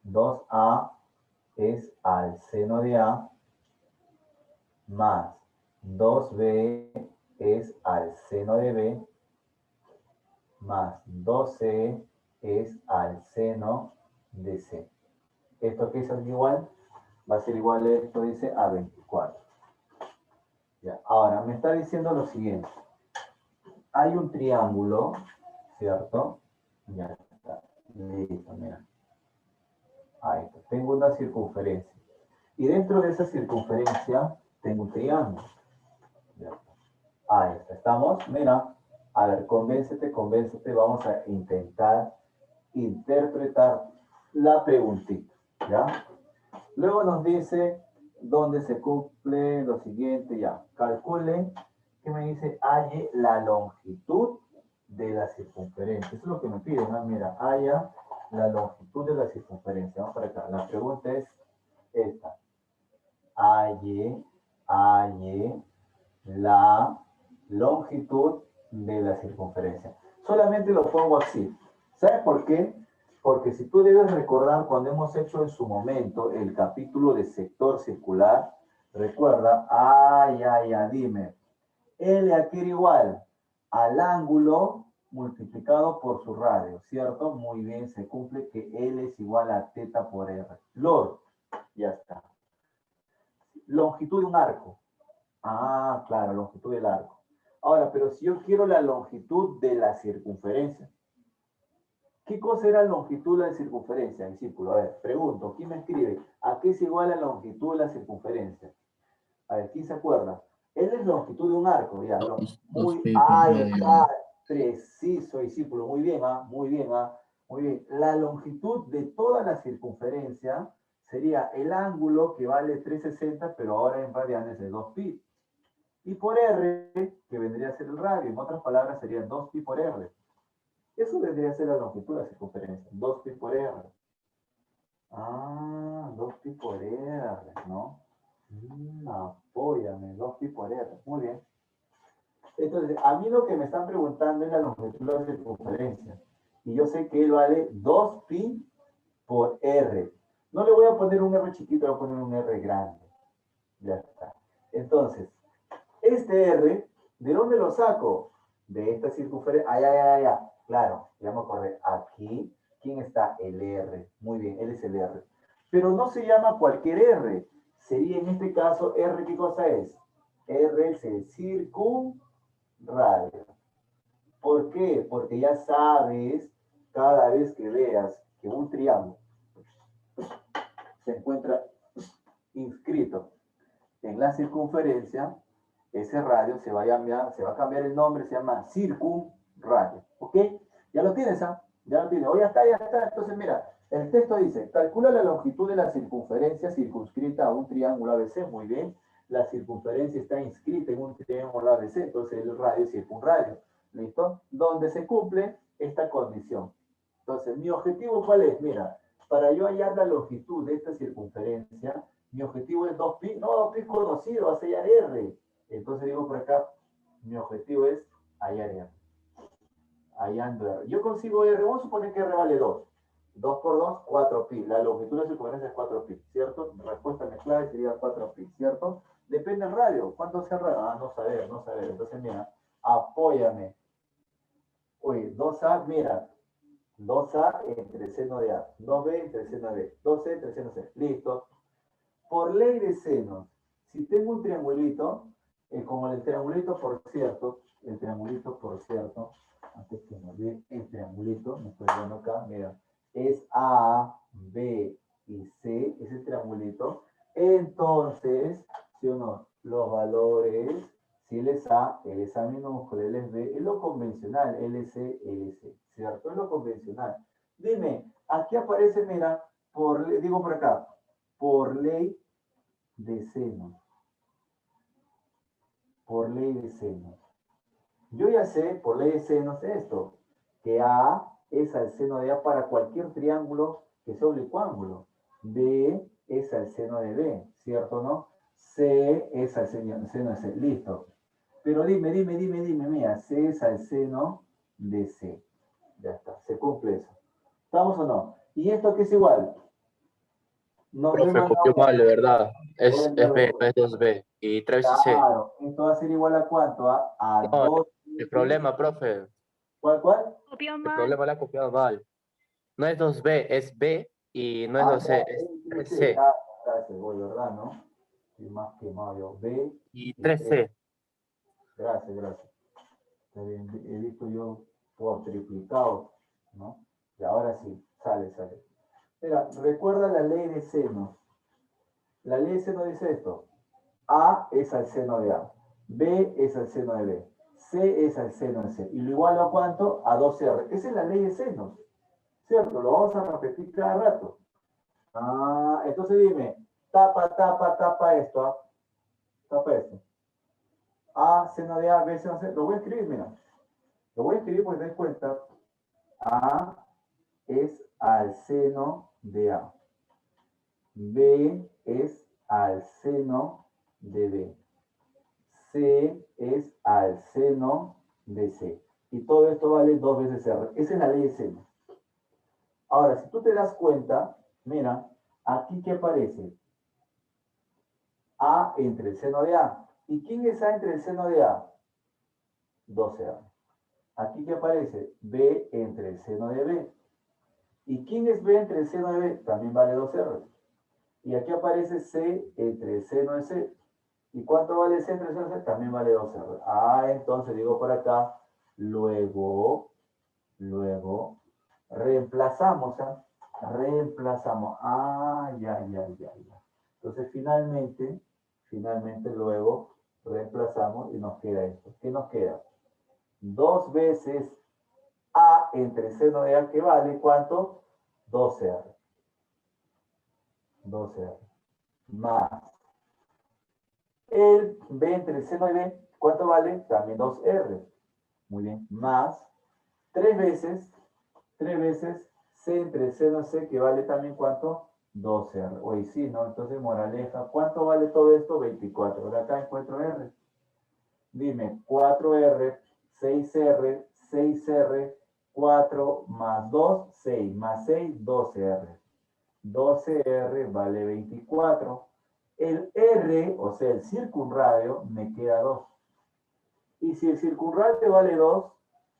2A es al seno de A más 2B es al seno de B más 2C es al seno de C. ¿Esto qué es igual? Va a ser igual a esto, dice, a 24. Ya. Ahora, me está diciendo lo siguiente. Hay un triángulo, ¿cierto? Ya está. Listo, mira. Ahí está. Tengo una circunferencia. Y dentro de esa circunferencia tengo un triángulo. Ya está. Ahí está. ¿Estamos? Mira. A ver, convéncete. Vamos a intentar interpretar la preguntita. ¿Ya? Luego nos dice dónde se cumple lo siguiente. Ya. Calcule. ¿Qué me dice? Halle la longitud de la circunferencia. Eso es lo que me piden, ¿no? Mira, halla la longitud de la circunferencia. Vamos para acá. La pregunta es esta. Halle la longitud de la circunferencia. Solamente lo pongo así. ¿Sabes por qué? Porque si tú debes recordar cuando hemos hecho en su momento el capítulo de sector circular, recuerda, dime, L aquí era igual al ángulo multiplicado por su radio, ¿cierto? Muy bien, se cumple que L es igual a teta por R. Lord, ya está. Longitud de un arco. Ah, claro, longitud del arco. Ahora, pero si yo quiero la longitud de la circunferencia, ¿qué cosa era longitud de la circunferencia, discípulo? A ver, pregunto, ¿quién me escribe? ¿A qué es igual la longitud de la circunferencia? A ver, ¿quién se acuerda? Él es longitud de un arco, ya. Dos pi por Ahí radio. está, preciso, discípulo. Muy bien, muy bien, muy bien. La longitud de toda la circunferencia sería el ángulo que vale 360, pero ahora en radianes de 2pi. Y por R, que vendría a ser el radio, en otras palabras sería 2pi por R. Eso vendría a ser la longitud de la circunferencia, 2pi por R. Ah, 2pi por R, ¿no? Apóyame, 2pi por R. Muy bien. Entonces, a mí lo que me están preguntando es la longitud de la circunferencia. Y yo sé que él vale 2pi por R. No le voy a poner un R chiquito, le voy a poner un R grande. Ya está. Entonces, este R, ¿de dónde lo saco? De esta circunferencia. Claro, ya me acordé. Aquí, ¿quién está? El R. Muy bien, él es el R. Pero no se llama cualquier R. Sería en este caso, R, ¿qué cosa es? R es el circunradio. ¿Por qué? Porque ya sabes, cada vez que veas que un triángulo se encuentra inscrito en la circunferencia, ese radio se va a cambiar el nombre, se llama circunradio. ¿Ok? Ya lo tienes, ¿ah? Ya lo tienes. Oh, ya está. Entonces, mira, el texto dice, calcula la longitud de la circunferencia circunscrita a un triángulo ABC. Muy bien. La circunferencia está inscrita en un triángulo ABC, entonces el radio es circunradio. ¿Listo? Donde se cumple esta condición. Entonces, mi objetivo, ¿cuál es? Mira, para yo hallar la longitud de esta circunferencia, mi objetivo es 2pi. No, 2pi es conocido, vas a hallar R. Entonces digo por acá, mi objetivo es hallar R. Hallando R. Yo consigo R, vamos a suponer que R vale 2. 2 por 2, 4pi. La longitud de la circunferencia es 4pi, ¿cierto? Respuesta mezclada sería 4pi, ¿cierto? Depende del radio. ¿Cuánto es el radio? Ah, no saber. Entonces, mira, apóyame. Uy, 2A, mira. 2A entre seno de A. 2B entre seno de B. 2C entre seno de C. Listo. Por ley de senos, si tengo un triangulito, como el triangulito, por cierto, antes que me olvide, el triangulito, me estoy viendo acá, mira, es A, B y C, ese triangulito, entonces, ¿sí o no? Los valores, si él es A minúsculo, él es B, es lo convencional, LC, LC, ¿cierto? Es lo convencional. Dime, aquí aparece, mira, digo por acá, por ley de seno. Por ley de seno. Yo ya sé, por ley de senos, esto, que A es al seno de A para cualquier triángulo que sea oblicuángulo. B es al seno de B, ¿cierto o no? C es al seno de C, listo. Pero dime, mira, C es al seno de C. Ya está, se cumple eso. ¿Estamos o no? ¿Y esto qué es igual? No, no he Profe, mandado copió mal, de verdad. voy a Es B, enviarlo. no es 2B. Y 3 y C. Claro, esto va a ser igual a cuánto, a No, 2. el problema, profe. ¿Cuál, cuál? Copió El mal. problema lo ha copiado mal. No es 2B, es B y no es Ah, 2C, ya, es sí, 3C. gracias, voy, ¿verdad, no? Estoy más quemado yo. B Y y 3. 3C. Gracias, gracias. Está bien, he visto yo por triplicado, ¿no? Y ahora sí, sale. Mira, recuerda la ley de seno. La ley de seno dice esto. A es al seno de A. B es al seno de B. C es al seno de C. ¿Y lo igualo a cuánto? A 2R. Esa es la ley de senos. ¿Cierto? Lo vamos a repetir cada rato. Ah, entonces dime, tapa esto, ¿ah? Tapa esto. A, seno de A, B, seno de C. Lo voy a escribir, mira. Lo voy a escribir porque te das cuenta. A es al seno de A. B es al seno de B. C es al seno de C. Y todo esto vale 2 veces R. Esa es la ley de seno. Ahora, si tú te das cuenta, mira, aquí ¿qué aparece? A entre el seno de A. ¿Y quién es A entre el seno de A? 2R. Aquí ¿qué aparece? B entre el seno de B. ¿Y quién es B entre el seno de B? También vale 2R. Y aquí aparece C entre el seno de C. ¿Y cuánto vale C entre el seno de C? También vale 2R. Ah, entonces digo por acá, luego, reemplazamos, ¿ah? Reemplazamos. Ah, ya. Entonces finalmente luego reemplazamos y nos queda esto. ¿Qué nos queda? 2 veces A entre seno de A, que vale ¿cuánto? 2R. 2R. Más el B entre el seno de B, ¿cuánto vale? También 2R. Muy bien. Más 3 veces C entre el seno de C, que vale también ¿cuánto? 12R. Oye, sí, ¿no? Entonces, moraleja, ¿cuánto vale todo esto? 24. Ahora acá encuentro R. Dime, 4R, 6R, 6R, 4 más 2, 6, más 6, 12R. 12R vale 24. El R, o sea, el circunradio, me queda 2. Y si el circunradio vale 2,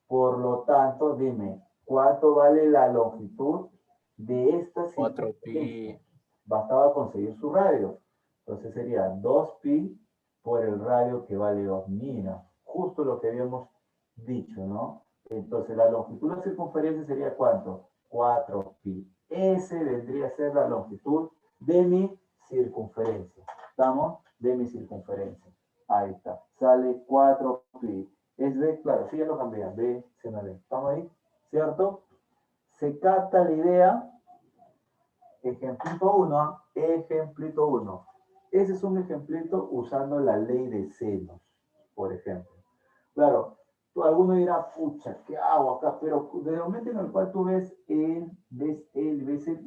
por lo tanto, dime, ¿cuánto vale la longitud de esta circunferencia? 4pi. Bastaba conseguir su radio. Entonces sería 2pi por el radio que vale 2. Mira, justo lo que habíamos dicho, ¿no? Entonces la longitud de la circunferencia sería ¿cuánto? 4pi. Ese vendría a ser la longitud de mi circunferencia. ¿Estamos? De mi circunferencia. Ahí está. Sale 4pi. Es B, claro, sí ya lo cambié. B, seno B. ¿Estamos ahí? ¿Cierto? Se capta la idea. Ejemplito 1, ejemplito 1. Ese es un ejemplito usando la ley de senos, por ejemplo. Claro, alguno dirá, pucha, ¿qué hago acá? Pero desde el momento en el cual tú ves el,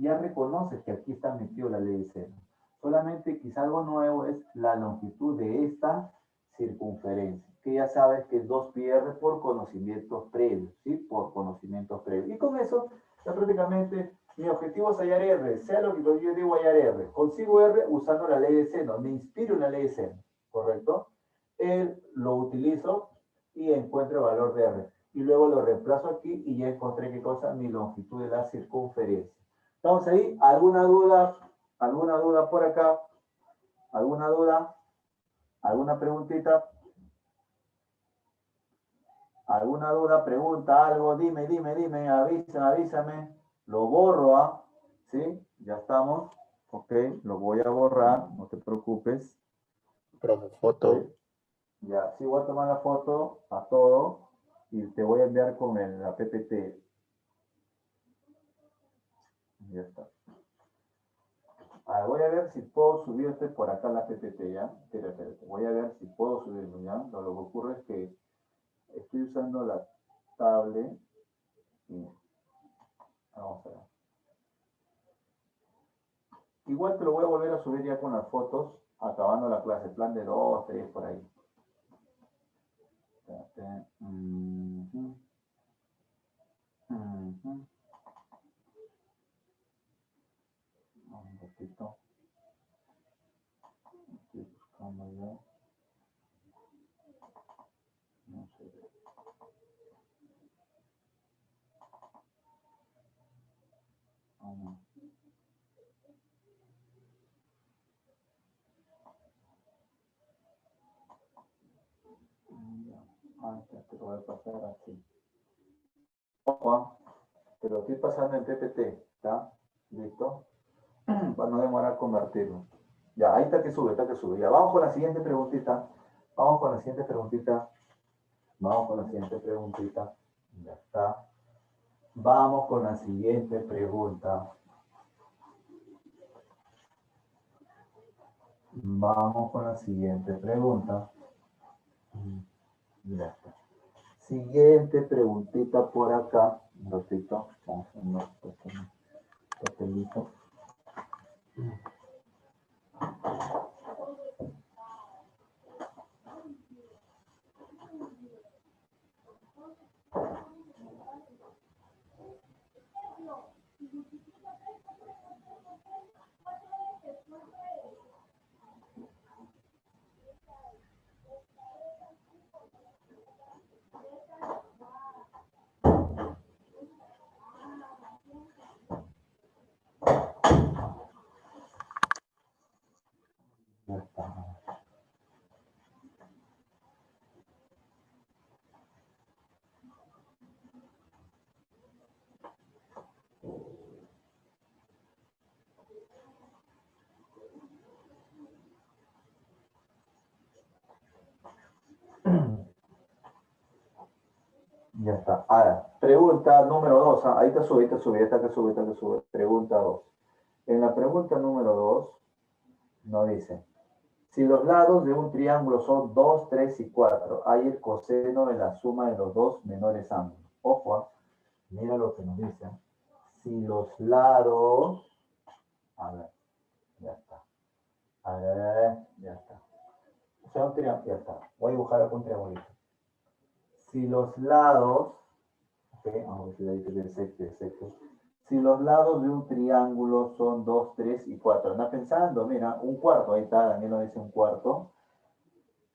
ya reconoces que aquí está metido la ley de senos. Solamente quizá algo nuevo es la longitud de esta circunferencia, que ya sabes que es 2πr por conocimientos previos, ¿sí? Por conocimientos previos. Y con eso, ya prácticamente, mi objetivo es hallar R, sea lo que yo digo hallar R. Consigo R usando la ley de seno, me inspiro en la ley de seno, ¿correcto? Lo utilizo y encuentro el valor de R. Y luego lo reemplazo aquí y ya encontré qué cosa, mi longitud de la circunferencia. ¿Estamos ahí? ¿Alguna duda? ¿Alguna duda por acá? ¿Alguna duda? ¿Alguna preguntita? ¿Alguna duda, pregunta, algo? Dime, avísame. Lo borro, ¿ah? ¿Sí? Ya estamos. Ok, lo voy a borrar, no te preocupes. Profe, foto. Ya, sí voy a tomar la foto a todo y te voy a enviar con la PPT. Ya está. Voy a ver si puedo subirte por acá la PPT, ¿ya? Espérate. Voy a ver si puedo subirlo, ¿ya? Lo que ocurre es que estoy usando la tablet y vamos a ver. Igual te lo voy a volver a subir ya con las fotos, acabando la clase, plan de 2, 3, por ahí. Espérate. Un poquito. Estoy buscando ya. No sé. No. Ya te lo voy a pasar así. Ojo, te lo estoy pasando en PPT, ¿está? ¿Listo? Para no demorar en convertirlo. Ya, ahí está que sube, está que sube. Ya, vamos con la siguiente preguntita. Vamos con la siguiente preguntita. Vamos con la siguiente preguntita. Ya está. Vamos con la siguiente pregunta. Vamos con la siguiente pregunta. Ya está. Siguiente preguntita por acá. Un ratito. Vamos a un papelito. Ya está. Ya está. Ahora, pregunta número 2. Ahí te sube, te sube, está que sube, está que sube. Pregunta 2. En la pregunta número 2 nos dice, si los lados de un triángulo son 2, 3 y 4, hay el coseno de la suma de los dos menores ángulos. Ojo, mira lo que nos dice. Si los lados... A ver, ya está. A ver, ya está. O sea, un triángulo, ya está. Voy a dibujar acá un triangulito. Si los lados... vamos a ver si ahí te perfecto. Si los lados de un triángulo son 2, 3 y 4. Anda pensando, mira, un cuarto, ahí está, Daniel nos dice un cuarto.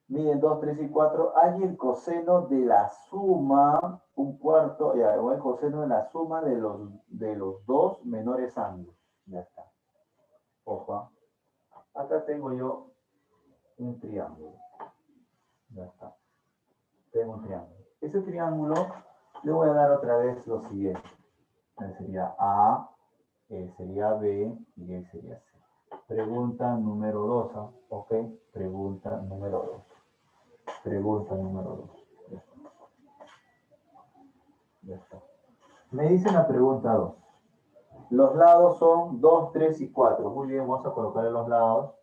Miden 2, 3 y 4. Hay el coseno de la suma, un cuarto, ya, o el coseno de la suma de los dos menores ángulos. Ya está. Ojo. Acá tengo yo un triángulo. Ya está. Tengo un triángulo. Ese triángulo le voy a dar otra vez lo siguiente. Sería A, sería B y él sería C. Pregunta número 2, ¿ok? Pregunta número 2. Pregunta número 2. Ya está. Me dice la pregunta 2. Los lados son 2, 3 y 4. Muy bien, vamos a colocar en los lados.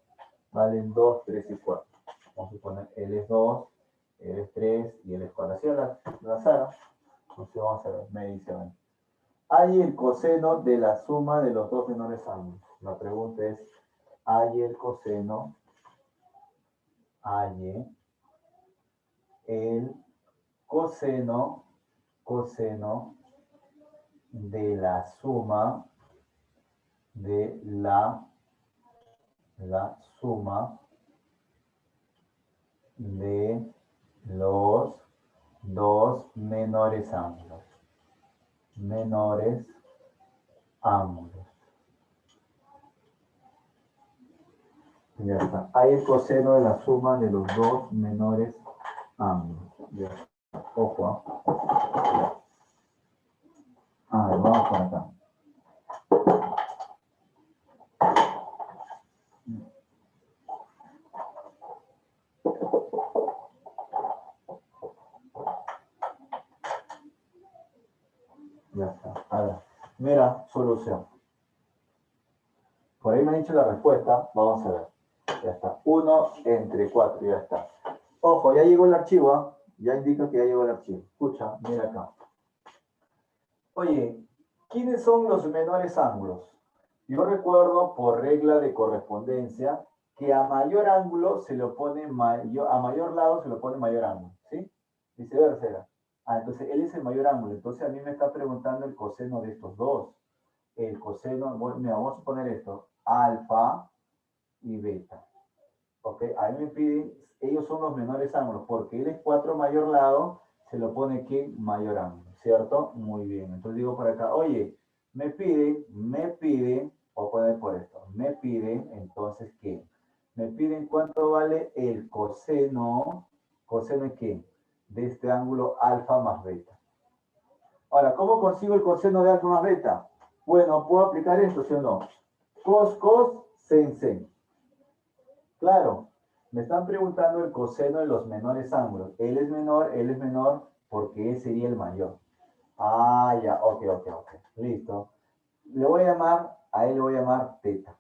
Valen 2, 3 y 4. Vamos a poner L es 2, L es 3 y L es 4. Así la sala. Entonces vamos a ver, me dice, bueno, hay el coseno de la suma de los dos menores ángulos. La pregunta es, hay el coseno, hay el coseno de la suma de la suma de los dos menores ángulos. Menores ángulos. Ya está. Hay el coseno de la suma de los dos menores ángulos. Ya. Ojo. Vamos por acá. Ya está. A ver, mira, solución. Por ahí me han dicho la respuesta. Vamos a ver. Ya está. 1 entre 4, ya está. Ojo, ya llegó el archivo, ¿eh? Ya indica que ya llegó el archivo. Escucha, mira acá. Oye, ¿quiénes son los menores ángulos? Yo recuerdo por regla de correspondencia que a mayor ángulo se lo pone mayor, a mayor lado se lo pone mayor ángulo, ¿sí? Viceversa era. Ah, entonces él es el mayor ángulo. Entonces a mí me está preguntando el coseno de estos dos. El coseno, mira, vamos a poner esto, alfa y beta. ¿Ok? Ahí me piden, ellos son los menores ángulos, porque él es 4 mayor lado, se lo pone ¿qué? Mayor ángulo, ¿cierto? Muy bien. Entonces digo por acá, oye, me piden, voy a poner por esto, me piden, entonces, ¿qué? Me piden cuánto vale el coseno, ¿coseno de qué? De este ángulo alfa más beta. Ahora, ¿cómo consigo el coseno de alfa más beta? Bueno, ¿puedo aplicar esto, sí o no? Cos, sen, sen. Claro, me están preguntando el coseno de los menores ángulos. Él es menor porque él sería el mayor. Ah, ya, ok. Listo. Le voy a llamar, a él le voy a llamar teta.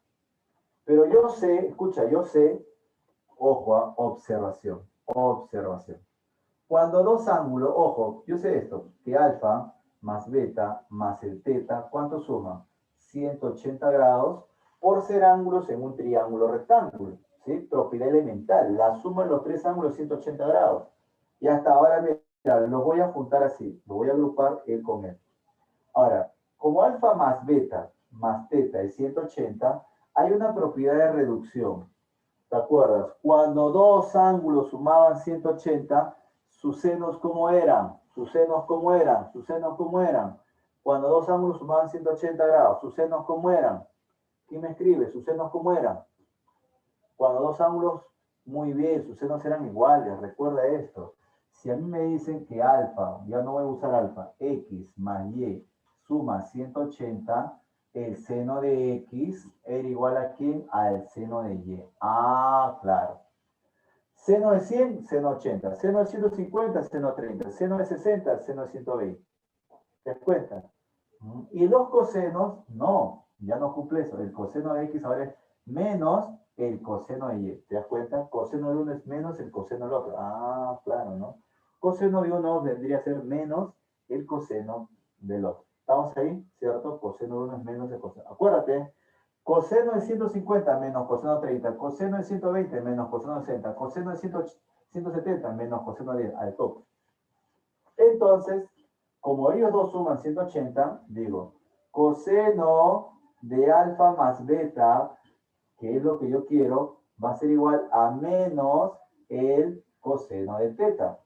Pero yo sé, escucha, yo sé, ojo, observación. Cuando dos ángulos, ojo, yo sé esto, que alfa más beta más el teta, ¿cuánto suma? 180 grados por ser ángulos en un triángulo rectángulo, ¿sí? Propiedad elemental, la suma de los tres ángulos 180 grados. Y hasta ahora, mira, los voy a juntar así, lo voy a agrupar él con él. Ahora, como alfa más beta más teta es 180, hay una propiedad de reducción. ¿Te acuerdas? Cuando dos ángulos sumaban 180, sus senos ¿cómo eran? Cuando dos ángulos sumaban 180 grados, sus senos ¿cómo eran? ¿Quién me escribe? ¿Sus senos cómo eran? Cuando dos ángulos, muy bien, sus senos eran iguales, recuerda esto. Si a mí me dicen que alfa, ya no voy a usar alfa, x más y suma 180, el seno de x era igual a ¿quién? Al seno de y. Ah, claro. Seno de 100, seno 80. Seno de 150, seno 30. Seno de 60, seno de 120. ¿Te das cuenta? Y los cosenos, no, ya no cumple eso. El coseno de x ahora es menos el coseno de y. ¿Te das cuenta? Coseno de uno es menos el coseno del otro. Ah, claro, ¿no? Coseno de uno vendría a ser menos el coseno del otro. ¿Estamos ahí? ¿Cierto? Coseno de uno es menos el coseno. Acuérdate, coseno de 150 menos coseno de 30, coseno de 120 menos coseno de 60, coseno de 170 menos coseno de 10, al tope. Entonces, como ellos dos suman 180, digo, coseno de alfa más beta, que es lo que yo quiero, va a ser igual a menos el coseno de teta.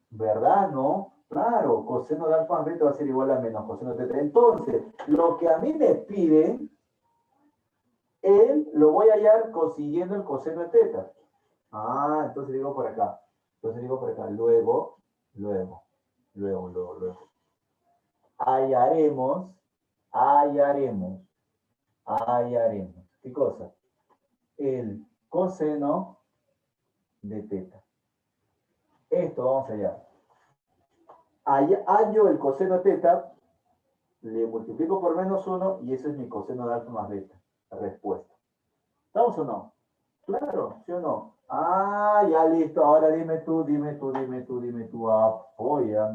¿Verdad? ¿No? Claro, coseno de alfa más beta va a ser igual a menos coseno de teta. Entonces, lo que a mí me piden, él lo voy a hallar consiguiendo el coseno de teta. Ah, entonces digo por acá. Luego. Hallaremos. ¿Qué cosa? El coseno de teta. Esto vamos allá. Hallo el coseno de teta, le multiplico por menos 1 y eso es mi coseno de alfa más beta. Respuesta. ¿Estamos o no? Claro, ¿sí o no? Ah, ya listo. Ahora dime tú. Apoya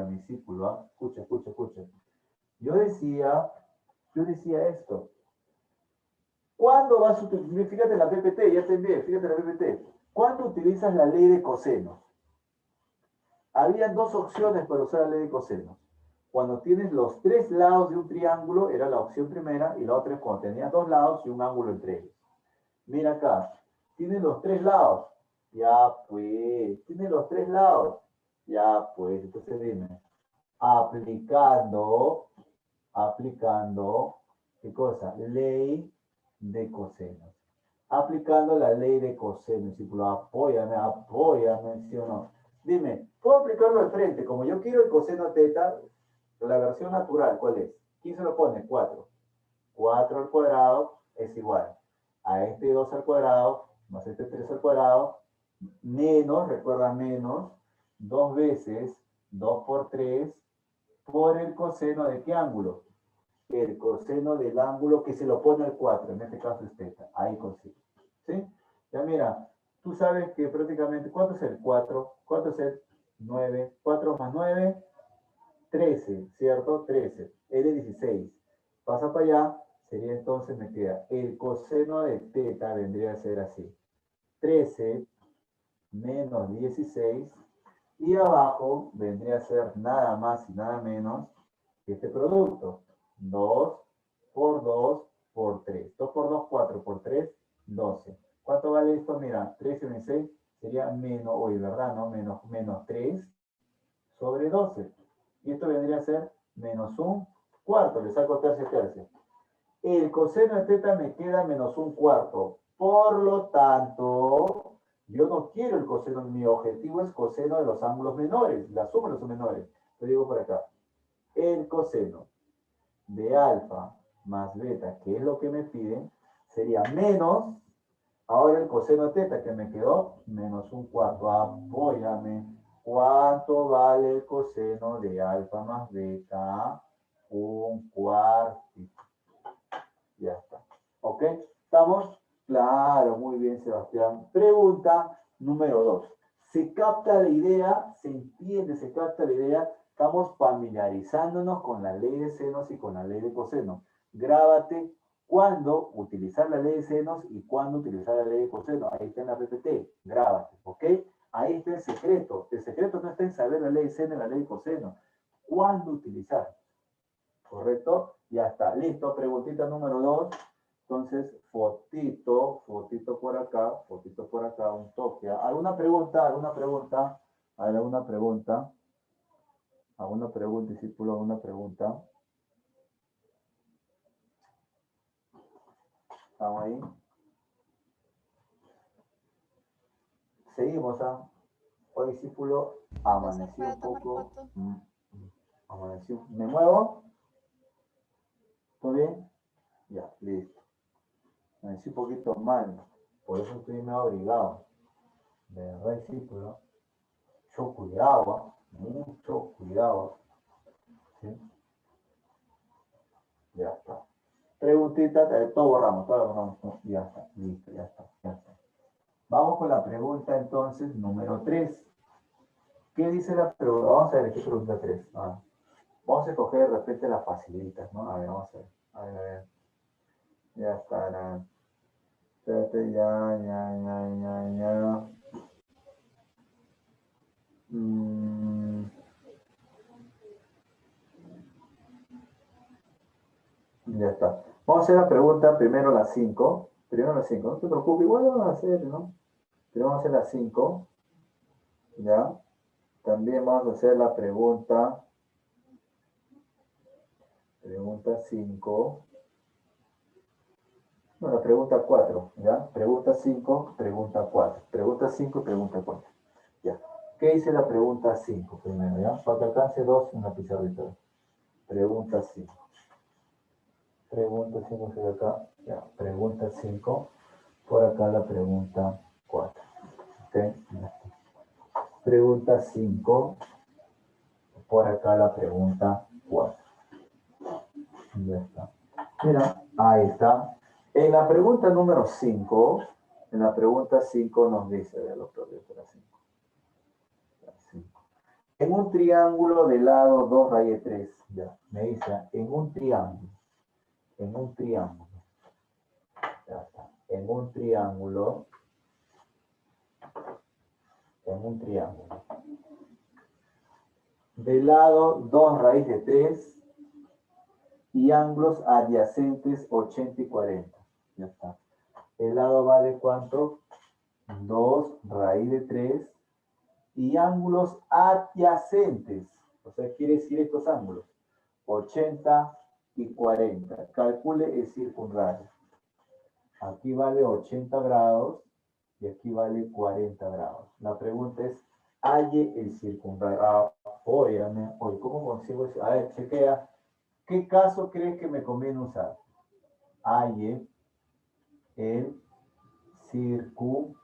mi círculo. Escucha. Yo decía esto. ¿Cuándo vas a utilizar? Fíjate la PPT, ya te envié, fíjate la PPT. ¿Cuándo utilizas la ley de cosenos? Habían dos opciones para usar la ley de cosenos. Cuando tienes los tres lados de un triángulo, era la opción primera, y la otra es cuando tenías dos lados y un ángulo entre ellos. Mira acá, tienes los tres lados. Ya pues, tienes los tres lados. Ya pues, entonces dime. Aplicando, ¿qué cosa? Ley de cosenos. Aplicando la ley de cosenos. Discípulo, apóyame, ¿sí o no? Dime, ¿puedo aplicarlo al frente? Como yo quiero el coseno teta, la versión natural, ¿cuál es? ¿Quién se lo pone? 4. 4 al cuadrado es igual a este 2 al cuadrado más este 3 al cuadrado menos, recuerda menos, 2 veces 2 por 3 por el coseno de qué ángulo? El coseno del ángulo que se lo pone al 4, en este caso es teta, ahí consigo. ¿Sí? Ya mira, tú sabes que prácticamente, ¿cuánto es el 4? ¿Cuánto es el 9? 4 más 9, 13, ¿cierto? 13. Es de 16. Pasa para allá, sería entonces, me queda, el coseno de teta vendría a ser así. 13 menos 16, y abajo vendría a ser nada más y nada menos que este producto. 2 por 2 por 3. 2 por 2, 4 por 3, 12. ¿Cuánto vale esto? Mira, 13 menos 6 sería menos, hoy, ¿verdad? ¿No? Menos 3 sobre 12. Y esto vendría a ser menos un cuarto. Le saco tercio y tercio. El coseno de teta me queda menos un cuarto. Por lo tanto, yo no quiero el coseno. Mi objetivo es coseno de los ángulos menores. La suma de los menores. Lo digo por acá. El coseno de alfa más beta, que es lo que me piden, sería menos, ahora el coseno de teta que me quedó, menos un cuarto. Apóyame. ¿Cuánto vale el coseno de alfa más beta? Un cuartito. Ya está. ¿Ok? ¿Estamos? Claro, muy bien, Sebastián. Pregunta número 2. ¿Se capta la idea? ¿Se entiende? ¿Se capta la idea? Estamos familiarizándonos con la ley de senos y con la ley de cosenos. Grábate cuándo utilizar la ley de senos y cuándo utilizar la ley de cosenos. Ahí está en la PPT. Grábate, ¿ok? Ahí está el secreto. El secreto no está en saber la ley de seno y la ley de cosenos. ¿Cuándo utilizar? ¿Correcto? Ya está. Listo. Preguntita número 2. Entonces, fotito por acá, un toque. ¿Alguna pregunta? ¿Alguna pregunta? ¿Alguna pregunta? ¿Alguna pregunta, discípulo? ¿Alguna pregunta? ¿Estamos ahí? Seguimos, ¿ah? Hoy, discípulo, amaneció un poco. Amaneció. ¿Me muevo? ¿Todo bien? Ya, listo. Amanecí un poquito mal. Por eso estoy medio abrigado. De verdad, discípulo. Mucho cuidado, mucho cuidado. ¿Sí? Ya está. Preguntita, todo borramos, todo borramos. Ya está, listo, ya está, ya está. Vamos con la pregunta entonces número 3. ¿Qué dice la pregunta? Vamos a ver, ¿qué pregunta 3? Vamos a escoger de repente las facilitas, ¿no? A ver, vamos a ver. A ver, a ver. Ya está. Espérate, ya. Ya está. Vamos a hacer la pregunta primero las 5. Primero las 5. No te preocupes, igual vamos a hacer, ¿no? Pero vamos a hacer las 5. ¿Ya? También vamos a hacer la pregunta 5. No, la pregunta 4, ¿ya? Pregunta 5, pregunta 4. Pregunta 5 y pregunta 4. Ya. ¿Qué dice la pregunta 5 primero, ya? Para que alcance 2 en la pizarrita. Pregunta 5. Pregunta 5 se ve acá. Ya. Pregunta 5. Por acá la pregunta 4. ¿Ok? Pregunta 5. Por acá la pregunta 4. Ya está. Mira, ahí está. En la pregunta número 5, nos dice, de los propios de la 5. En un triángulo de lado 2 raíz 3, ya, me dice, en un triángulo, ya está, en un triángulo, de lado 2 raíz de 3 y ángulos adyacentes 80 y 40, ya está. El lado vale ¿cuánto? 2 raíz de 3 y ángulos adyacentes. O sea, quiere decir estos ángulos. 80 y 40. Calcule el circunradio. Aquí vale 80 grados y aquí vale 40 grados. La pregunta es, halle el circunradio. Óyame, ¿cómo consigo eso? A ver, chequea. ¿Qué caso crees que me conviene usar? Halle el circunradio.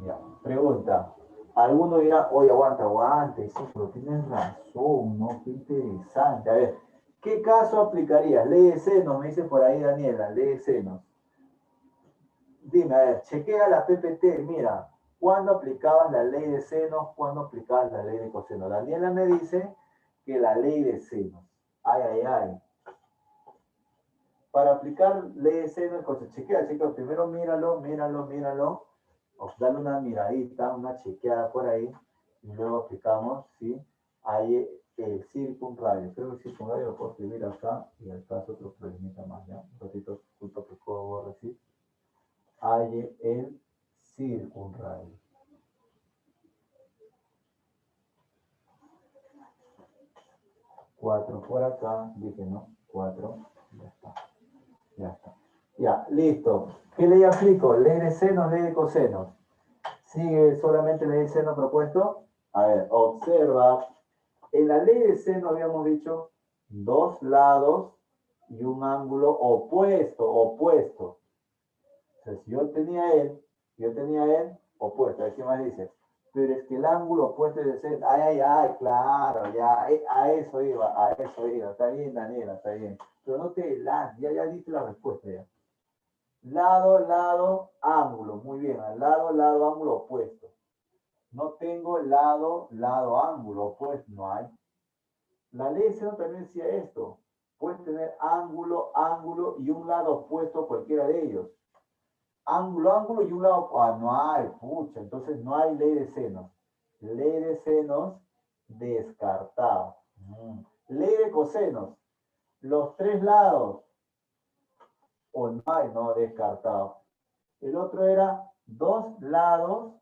Ya. Pregunta. Alguno dirá, oye, aguante, sí, pero tienes razón, ¿no? Qué interesante. A ver, ¿qué caso aplicarías? Ley de senos, me dice por ahí Daniela, ley de senos. Dime, a ver, chequea la PPT, mira, ¿cuándo aplicabas la ley de senos? ¿Cuándo aplicabas la ley de cosenos? Daniela me dice que la ley de senos. Ay. Para aplicar ley de senos, chequea, primero míralo. O dale una miradita, una chequeada por ahí, y luego aplicamos, ¿sí? Hay el circunradio. Creo que el circunradio lo puedo escribir acá, y acá es otro problemita más, ¿ya? Un ratito, disculpa que puedo decir. Hay el circunradio. Cuatro por acá, dije, ¿no? 4, ya está. Ya, listo. ¿Qué ley aplico? Ley de senos, ley de cosenos. ¿Sigue solamente ley de seno propuesto? A ver, observa. En la ley de seno habíamos dicho dos lados y un ángulo opuesto. O sea, si yo tenía él, opuesto. A ver qué más dice. Pero es que el ángulo opuesto es de seno. Ay, claro, ya. A eso iba. Está bien, Daniela, está bien. Pero no te ya diste la respuesta ya. Lado, ángulo. Muy bien. Al lado, ángulo opuesto. No tengo lado, ángulo, pues no hay. La ley de seno también decía esto. Puedes tener ángulo y un lado opuesto a cualquiera de ellos. Ángulo y un lado, no hay, pucha, entonces no hay ley de senos. Ley de senos, descartado. Ley de cosenos, los tres lados, o no hay, no, descartado. El otro era dos lados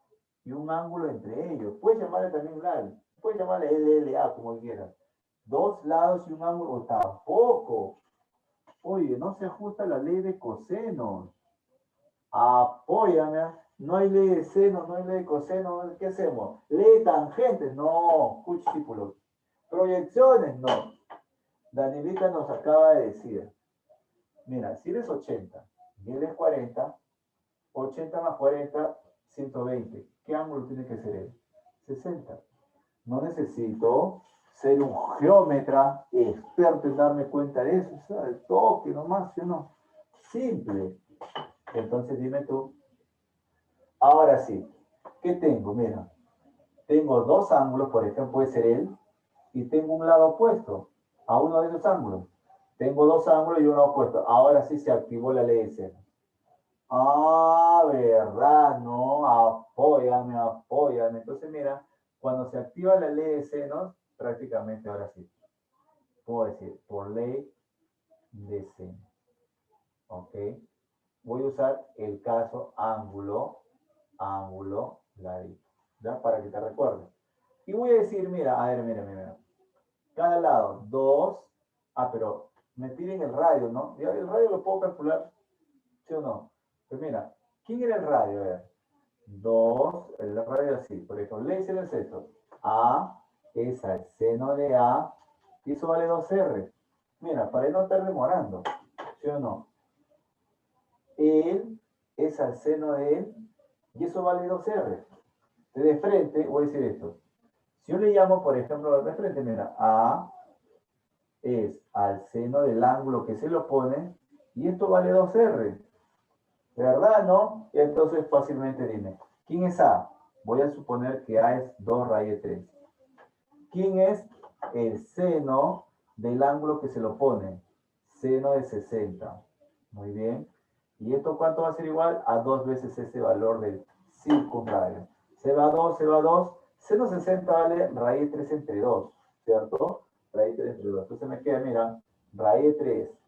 y un ángulo entre ellos. Puedes llamarle también LAL, puedes llamarle LLA, como quieras. Dos lados y un ángulo, tampoco. Oye, no se ajusta la ley de cosenos. Apóyame. No hay ley de seno, no hay ley de coseno. ¿Qué hacemos? Ley de tangentes, no. Discípulos. Proyecciones, no. Danielita nos acaba de decir. Mira, si eres 80 y él es 40, 80 más 40, 120. ¿Qué ángulo tiene que ser él? 60. No necesito ser un geómetra experto en darme cuenta de eso. O sea, el toque nomás, ¿sí o no? Simple. Entonces dime tú. Ahora sí. ¿Qué tengo? Mira. Tengo dos ángulos, por ejemplo, puede ser él, y tengo un lado opuesto a uno de esos ángulos. Tengo dos ángulos y uno opuesto. Ahora sí se activó la ley de seno. ¿Verdad? No, apóyame. Entonces, mira, cuando se activa la ley de senos, prácticamente ahora sí, puedo decir, por ley de seno. ¿Ok? Voy a usar el caso ángulo, ladito. ¿Ya? Para que te recuerdes. Y voy a decir, mira, a ver, mira. Cada lado, 2. Pero me piden el radio, ¿no? Ya el radio lo puedo calcular, ¿sí o no? Pues mira, ¿quién era el radio? A ver. 2, el radio así. Por ejemplo, ley seno es esto. A es al seno de A. Y eso vale 2R. Mira, para no estar demorando. ¿Sí o no? Él es al seno de él. Y eso vale 2R. De frente, voy a decir esto. Si yo le llamo, por ejemplo, de frente, mira, A es al seno del ángulo que se lo pone. Y esto vale 2R. ¿Verdad, no? Y entonces fácilmente dime, ¿quién es A? Voy a suponer que A es 2 raíz de 3. ¿Quién es el seno del ángulo que se lo pone? Seno de 60. Muy bien. ¿Y esto cuánto va a ser igual? A 2 veces ese valor del circunradio. Se va 2. Seno 60 vale raíz de 3 entre 2, ¿cierto? Raíz de 3 entre 2. Entonces me queda, mira, raíz de 3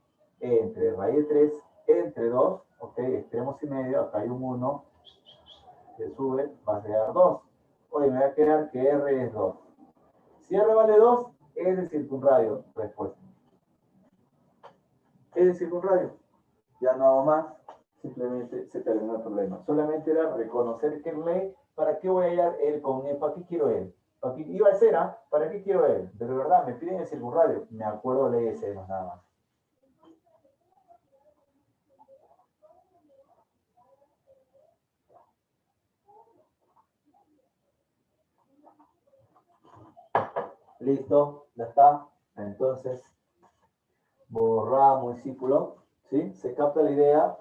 entre raíz de 3 entre 2, ok, extremos y medio, acá hay un 1, se sube, va a quedar 2. Oye, me va a quedar que R es 2. Si R vale 2, es el circunradio, respuesta. Es el circunradio. Ya no hago más, simplemente se terminó el problema. Solamente era reconocer que ley, ¿para qué voy a hallar él con él? ¿Para qué quiero él? ¿Para qué iba a ser, ¿para qué quiero él? De verdad, me piden el circunradio. Me acuerdo ley de senos nada más. ¿Listo? ¿Ya está? Entonces, borramos el círculo, ¿sí? ¿Se capta la idea?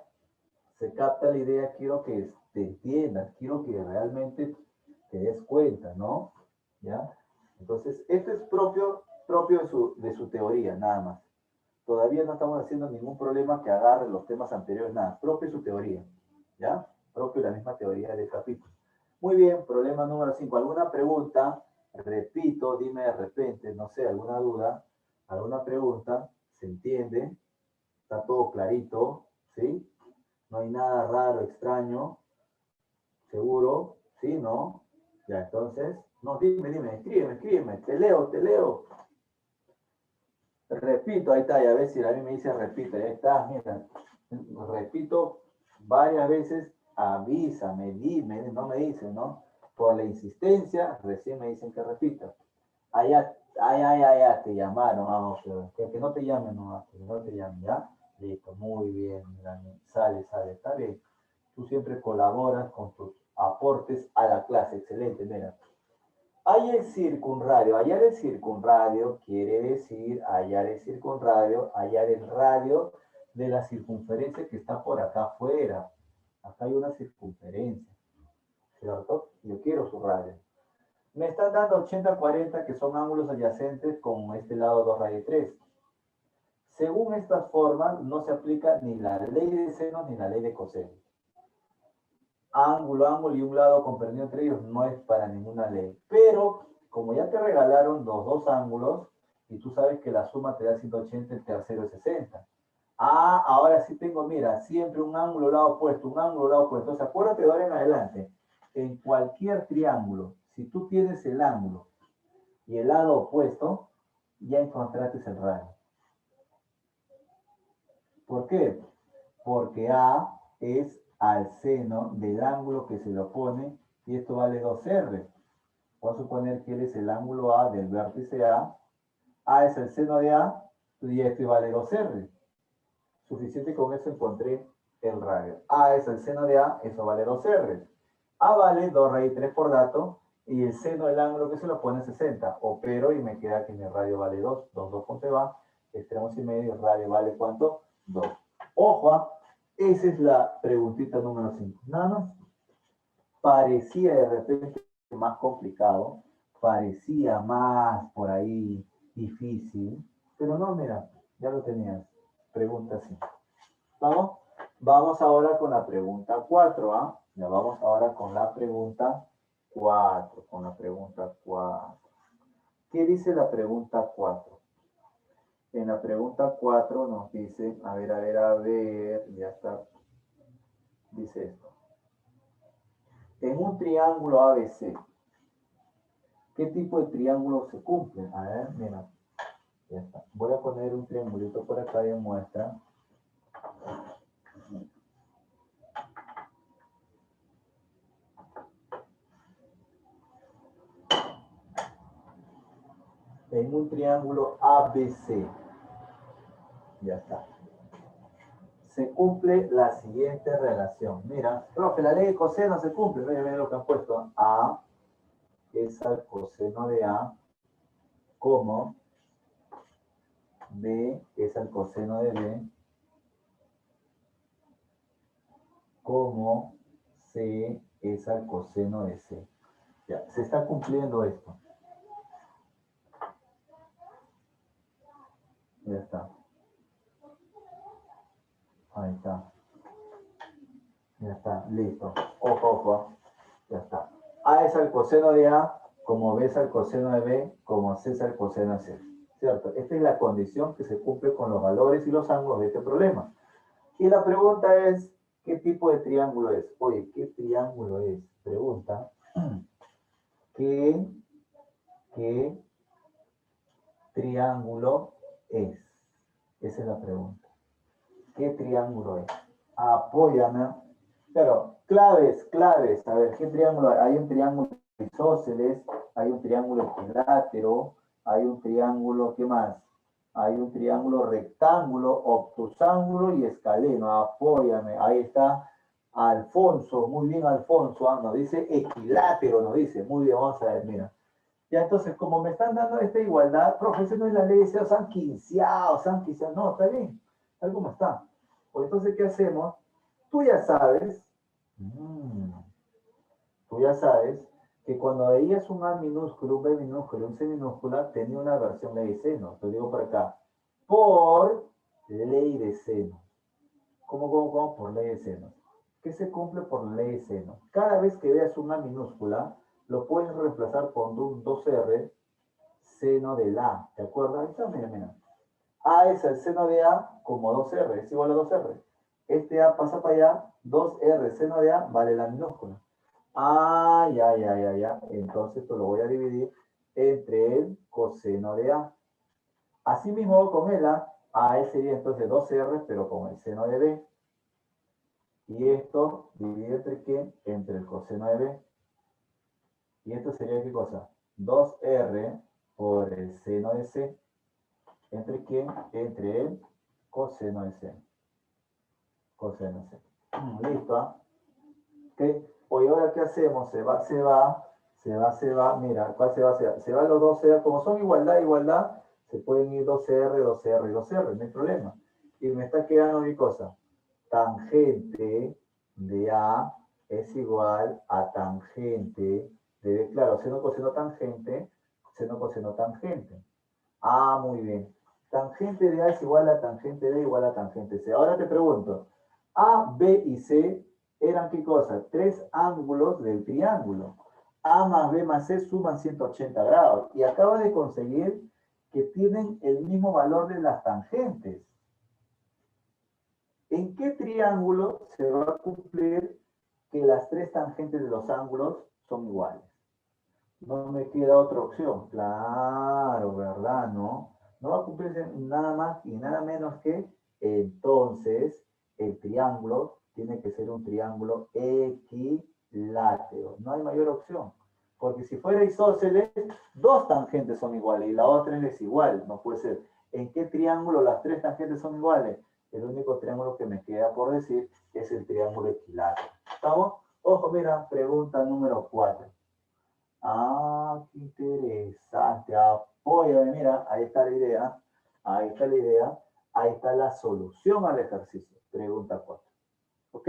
Se capta la idea, quiero que te entiendas, quiero que realmente te des cuenta, ¿no? ¿Ya? Entonces, esto es propio de su teoría, nada más. Todavía no estamos haciendo ningún problema que agarre los temas anteriores, nada, propio de su teoría, ¿ya? Propio de la misma teoría del capítulo. Muy bien, problema número 5. ¿Alguna pregunta? Repito, dime de repente, no sé, alguna duda, alguna pregunta, ¿se entiende? ¿Está todo clarito? ¿Sí? No hay nada raro, extraño, ¿seguro? ¿Sí? ¿No? Ya, entonces, no, dime, escríbeme, te leo. Repito, ahí está, ya ves si a mí me dice repito, ahí está, mira, repito varias veces, avísame, dime, no me dicen, ¿no? Por la insistencia, recién me dicen que repita. Allá, te llamaron, que no te llamen, no, que no te llamen, ¿ya? Listo, muy bien, sale, está bien. Tú siempre colaboras con tus aportes a la clase, excelente, mira. Hallar el circunradio quiere decir hallar el radio de la circunferencia que está por acá afuera. Acá hay una circunferencia, ¿cierto? Yo quiero su radio. Me están dando 80-40 que son ángulos adyacentes con este lado 2 radio 3. Según estas formas, no se aplica ni la ley de seno ni la ley de coseno. Ángulo y un lado comprendido entre ellos no es para ninguna ley. Pero, como ya te regalaron los dos ángulos, y tú sabes que la suma te da 180, el tercero es 60. Ah, ahora sí tengo, mira, siempre un ángulo lado opuesto. Entonces, acuérdate de ahora en adelante, en cualquier triángulo, si tú tienes el ángulo y el lado opuesto, ya encontraste el radio. ¿Por qué? Porque A es al seno del ángulo que se le opone y esto vale 2R. Vamos a suponer que él es el ángulo A del vértice A. A es el seno de A y esto vale 2R. Suficiente con eso encontré el radio. A es el seno de A, eso vale 2R. A vale 2 raíz 3 por dato y el seno del ángulo que se le opone es 60. Opero y me queda que mi radio vale 2. 2 ¿cuánto va? Extremos y medio, el radio vale ¿cuánto? 2. Ojo, esa es la preguntita número 5. Nada más. Parecía de repente más complicado, parecía más por ahí difícil, pero no, mira, ya lo tenías. Pregunta 5. ¿Vamos? Vamos ahora con la pregunta 4, ¿ah? Ya vamos ahora con la pregunta 4, ¿Qué dice la pregunta 4? En la pregunta 4 nos dice, a ver, ya está. Dice esto. En un triángulo ABC, ¿qué tipo de triángulo se cumple? A ver, mira. Ya está. Voy a poner un triangulito por acá de muestra. En un triángulo ABC. Ya está. Se cumple la siguiente relación. Mira, profe, la ley de coseno se cumple. Miren lo que han puesto. A es al coseno de A, como B es al coseno de B, como C es al coseno de C. Ya, se está cumpliendo esto. Ya está. Ahí está. Ya está, listo. Ojo. Ya está. A es al coseno de A, como B es al coseno de B, como C es al coseno de C. ¿Cierto? Esta es la condición que se cumple con los valores y los ángulos de este problema. Y la pregunta es, ¿qué tipo de triángulo es? Oye, ¿qué triángulo es? Pregunta. ¿Qué triángulo es? Esa es la pregunta. ¿Qué triángulo es? Apóyame. Pero, claves. A ver, ¿qué triángulo hay? Hay un triángulo isósceles, hay un triángulo equilátero, hay un triángulo, ¿qué más? Hay un triángulo rectángulo, obtusángulo y escaleno. Apóyame. Ahí está Alfonso. Muy bien, Alfonso. Nos dice equilátero, nos dice. Muy bien, vamos a ver, mira. Ya, entonces, como me están dando esta igualdad, profe, eso no es la ley de seno, se han quinceado. No, está bien, tal como está. Pues entonces, ¿qué hacemos? Tú ya sabes, tú ya sabes que cuando veías un A minúsculo, un B minúsculo, un C minúscula, tenía una versión ley de seno. Te digo por acá. Por ley de seno. ¿Cómo? Por ley de seno. ¿Qué se cumple por ley de seno? Cada vez que veas una minúscula, lo puedes reemplazar por un 2R seno del A. ¿Te acuerdas? Ahí está, mira. A es el seno de A como 2R, es igual a 2R. Este A pasa para allá, 2R seno de A vale la minúscula. Ah, ya. Entonces esto lo voy a dividir entre el coseno de A. Así mismo con el A sería entonces 2R, pero con el seno de B. Y esto divide entre ¿qué? Entre el coseno de B. Y esto sería ¿qué cosa? 2R por el seno de C. ¿Entre quién? Entre el coseno de C. Coseno de C. ¿Listo? ¿Ok? Oye, ¿ahora qué hacemos? Se va. Mira, ¿cuál se va? Se va los 2R. Como son igualdad, se pueden ir 2R, 2R y 2R, no hay problema. Y me está quedando mi cosa. Tangente de A es igual a tangente de B. Claro, seno, coseno, tangente, seno, coseno, tangente. Ah, muy bien. Tangente de A es igual a tangente de B igual a tangente C. Ahora te pregunto, A, B y C eran ¿qué cosa? Tres ángulos del triángulo. A más B más C suman 180 grados. Y acabas de conseguir que tienen el mismo valor de las tangentes. ¿En qué triángulo se va a cumplir que las tres tangentes de los ángulos son iguales? No me queda otra opción. Claro, ¿verdad? No va a cumplirse nada más y nada menos que entonces el triángulo tiene que ser un triángulo equilátero. No hay mayor opción. Porque si fuera isósceles, dos tangentes son iguales y la otra es desigual. No puede ser. ¿En qué triángulo las tres tangentes son iguales? El único triángulo que me queda por decir es el triángulo equilátero. ¿Estamos? Ojo, mira, pregunta número 4. Ah, qué interesante. Apóyame, mira, ahí está la idea. Ahí está la idea. Ahí está la solución al ejercicio. Pregunta 4. ¿Ok?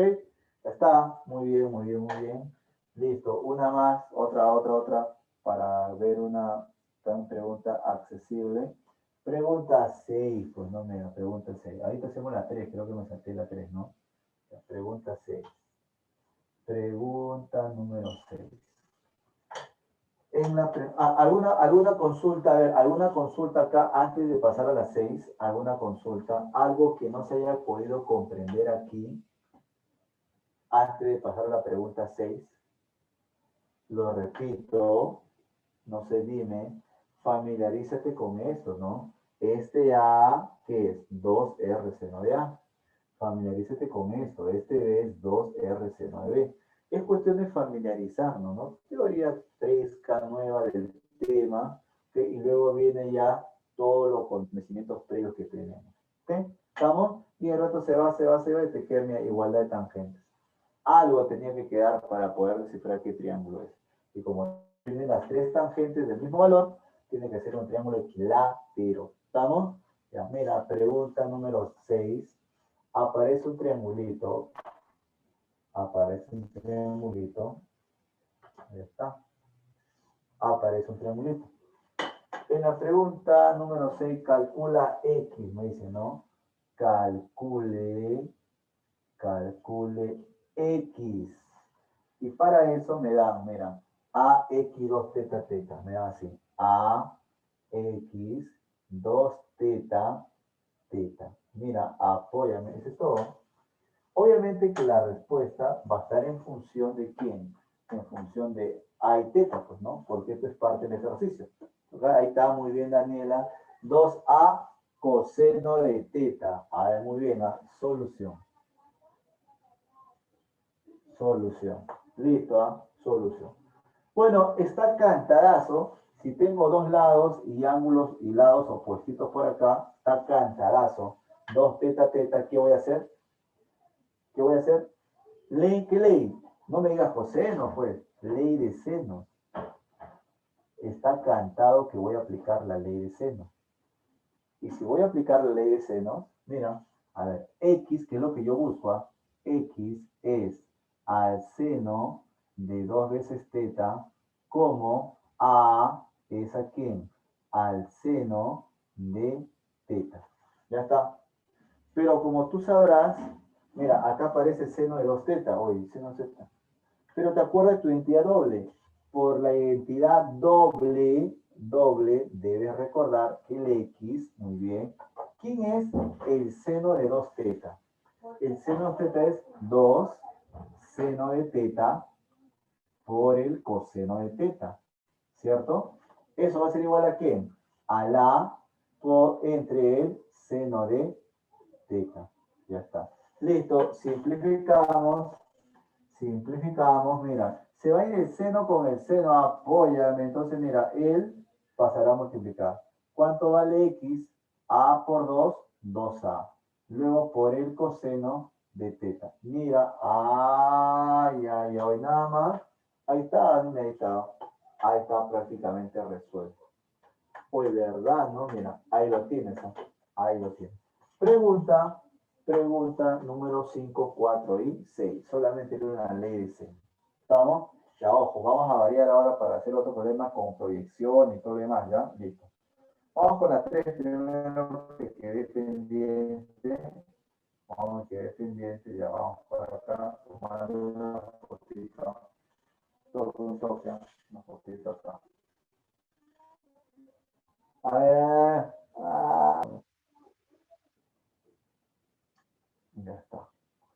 Ya está. Muy bien. Listo. Una más, otra, para ver una pregunta accesible. Pregunta 6, pues no me da, pregunta 6. Ahorita hacemos la 3, creo que me salté la 3, ¿no? La pregunta 6. Pregunta número 6. ¿Alguna consulta? A ver, ¿alguna consulta acá antes de pasar a las 6? ¿Alguna consulta? ¿Algo que no se haya podido comprender aquí antes de pasar a la pregunta 6? Lo repito, no sé, dime, familiarízate con esto, ¿no? Este A, ¿qué es? 2R seno de A. Familiarízate con esto. Este B es 2R seno de B. Es cuestión de familiarizarnos, ¿no? Teoría fresca, nueva del tema, ¿okay? Y luego viene ya todos los conocimientos previos que tenemos. ¿Ok? ¿Estamos? Y el rato se va y te queda mi igualdad de tangentes. Algo tenía que quedar para poder descifrar qué triángulo es. Y como tienen las tres tangentes del mismo valor, tiene que ser un triángulo equilátero. ¿Estamos? Ya, mira, pregunta número 6. Aparece un triangulito. Ahí está. Aparece un triangulito. En la pregunta número 6, calcula X, me dice, ¿no? Calcule X. Y para eso me dan, mira, AX2 teta teta. Me dan así. AX 2 teta teta. Mira, apóyame. Eso es todo. Obviamente que la respuesta va a estar en función de quién. En función de A y teta, pues, ¿no? Porque esto es parte del ejercicio. ¿Okay? Ahí está muy bien, Daniela. 2A coseno de teta. A ver, muy bien. Solución. Listo, solución. Bueno, está cantarazo. Si tengo dos lados y ángulos y lados opuestos por acá, está cantarazo. 2 teta teta, ¿qué voy a hacer? Ley, ¿qué ley? No me digas coseno, pues. Ley de seno. está cantado que voy a aplicar la ley de seno. Y si voy a aplicar la ley de seno, mira, a ver, x, que es lo que yo busco, ¿ah? X es al seno de 2 veces teta, como a es a quién, al seno de teta. Ya está. Pero como tú sabrás, mira, acá aparece el seno de 2 teta, oye, seno de teta. Pero te acuerdas de tu identidad doble. Por la identidad doble, debes recordar que el X, muy bien. ¿Quién es el seno de 2 teta? El seno de teta es 2 seno de teta por el coseno de teta, ¿cierto? Eso va a ser igual a ¿qué? A la por entre el seno de teta. Ya está. Listo, simplificamos, mira, se va a ir el seno con el seno, apóyame, entonces mira, él pasará a multiplicar. ¿Cuánto vale x? A por 2, 2a. Luego por el coseno de teta. Mira, hoy nada más. Ahí está, mira, ahí está prácticamente resuelto. Pues verdad, ¿no? Mira, ahí lo tienes, ¿no? Ahí lo tienes. Pregunta número 5, 4 y 6. Solamente una ley de 6. ¿Estamos? Ya, ojo, vamos a variar ahora para hacer otro problema con proyección y todo lo demás, ¿ya? Listo. Vamos con la 3 primero que quedé pendiente. Vamos a quedar pendiente, ya vamos para acá, tomando una fotita. Un toque, una fotita acá. A ver. Ya está.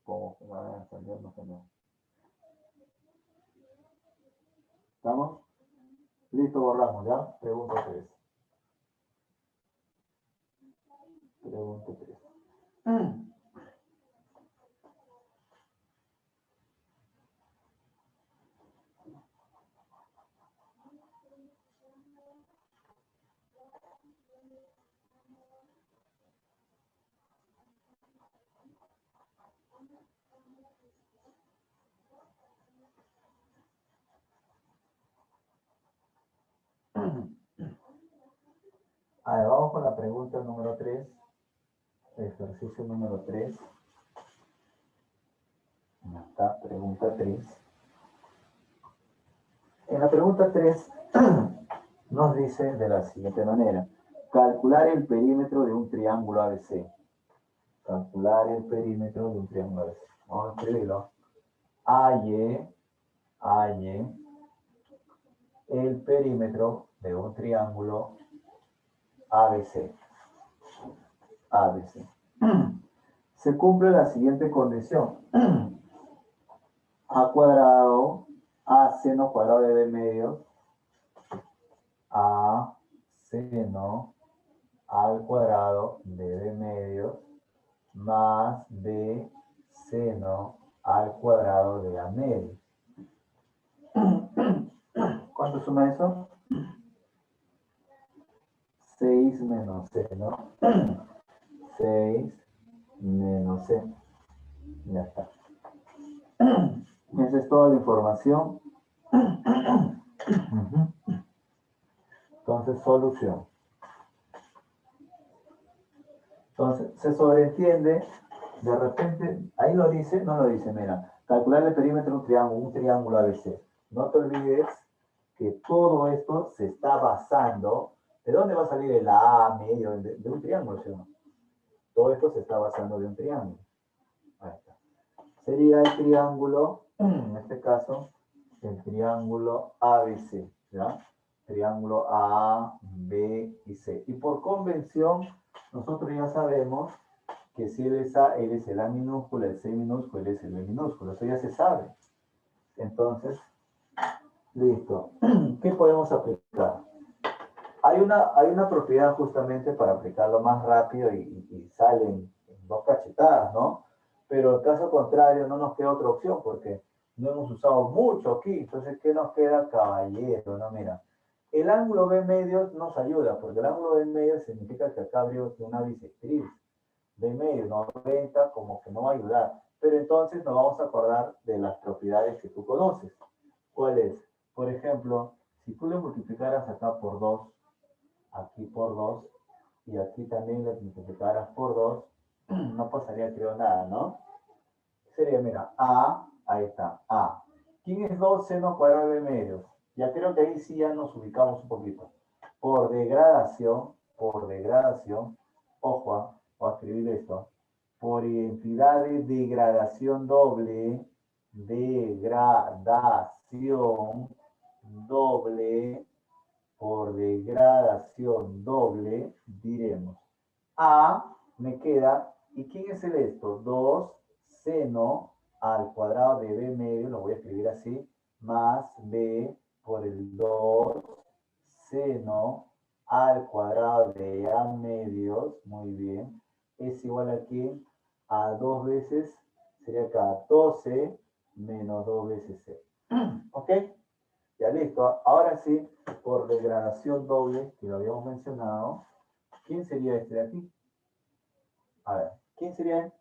Como va a salir, no sé. ¿Estamos? Listo, borramos, ¿ya? Pregunta 3. Pregunta 3. A ver, vamos con la pregunta número 3. Ejercicio número 3. Ya está, pregunta 3. En la pregunta 3 nos dice de la siguiente manera. Calcular el perímetro de un triángulo ABC. Calcular el perímetro de un triángulo ABC. Vamos a escribirlo. AY, el perímetro de un triángulo ABC. Se cumple la siguiente condición. A cuadrado, A seno cuadrado de B medios, A seno al cuadrado de B medios, más B seno al cuadrado de A medios. ¿Cuánto suma eso? 6 menos C, ¿no? 6 menos C. Ya está. Esa es toda la información. Entonces, solución. Entonces, se sobreentiende, de repente, ahí lo dice, no lo dice, mira, calcular el perímetro de un triángulo ABC. No te olvides que todo esto se está basando, ¿de dónde va a salir el A medio? De un triángulo, ¿sí o no? Todo esto se está basando de un triángulo. Ahí está. Sería el triángulo, en este caso, el triángulo ABC, ¿ya? Triángulo A, B y C. Y por convención, nosotros ya sabemos que si él es A, él es el A minúscula, el C minúscula, él es el B minúscula. Eso ya se sabe. Entonces, listo. ¿Qué podemos aplicar? Hay una propiedad justamente para aplicarlo más rápido y salen dos cachetadas, ¿no? Pero en caso contrario no nos queda otra opción porque no hemos usado mucho aquí. Entonces, ¿qué nos queda, caballero? No, mira, el ángulo B medio nos ayuda porque el ángulo B medio significa que acá habría una bisectriz. B medio, 90, como que no va a ayudar. Pero entonces nos vamos a acordar de las propiedades que tú conoces. ¿Cuál es? Por ejemplo, Si tú le multiplicaras acá por 2, aquí por 2, y aquí también le multiplicaras por 2, no pasaría creo nada, ¿no? Sería, mira, A, ahí está, A. ¿Quién es 2 seno cuadrado de medios? Ya creo que ahí sí ya nos ubicamos un poquito. Por degradación, ojo, voy a escribir esto, por identidad de degradación doble, por degradación doble, diremos, A me queda, ¿y quién es el esto? 2 seno al cuadrado de B medio, lo voy a escribir así, más B por el 2 seno al cuadrado de A medios, muy bien, es igual aquí a 2 veces, sería acá 12 menos 2 veces C. ¿Ok? Ya listo. Ahora sí, por degradación doble, que lo habíamos mencionado, ¿quién sería este de aquí? A ver, ¿quién sería?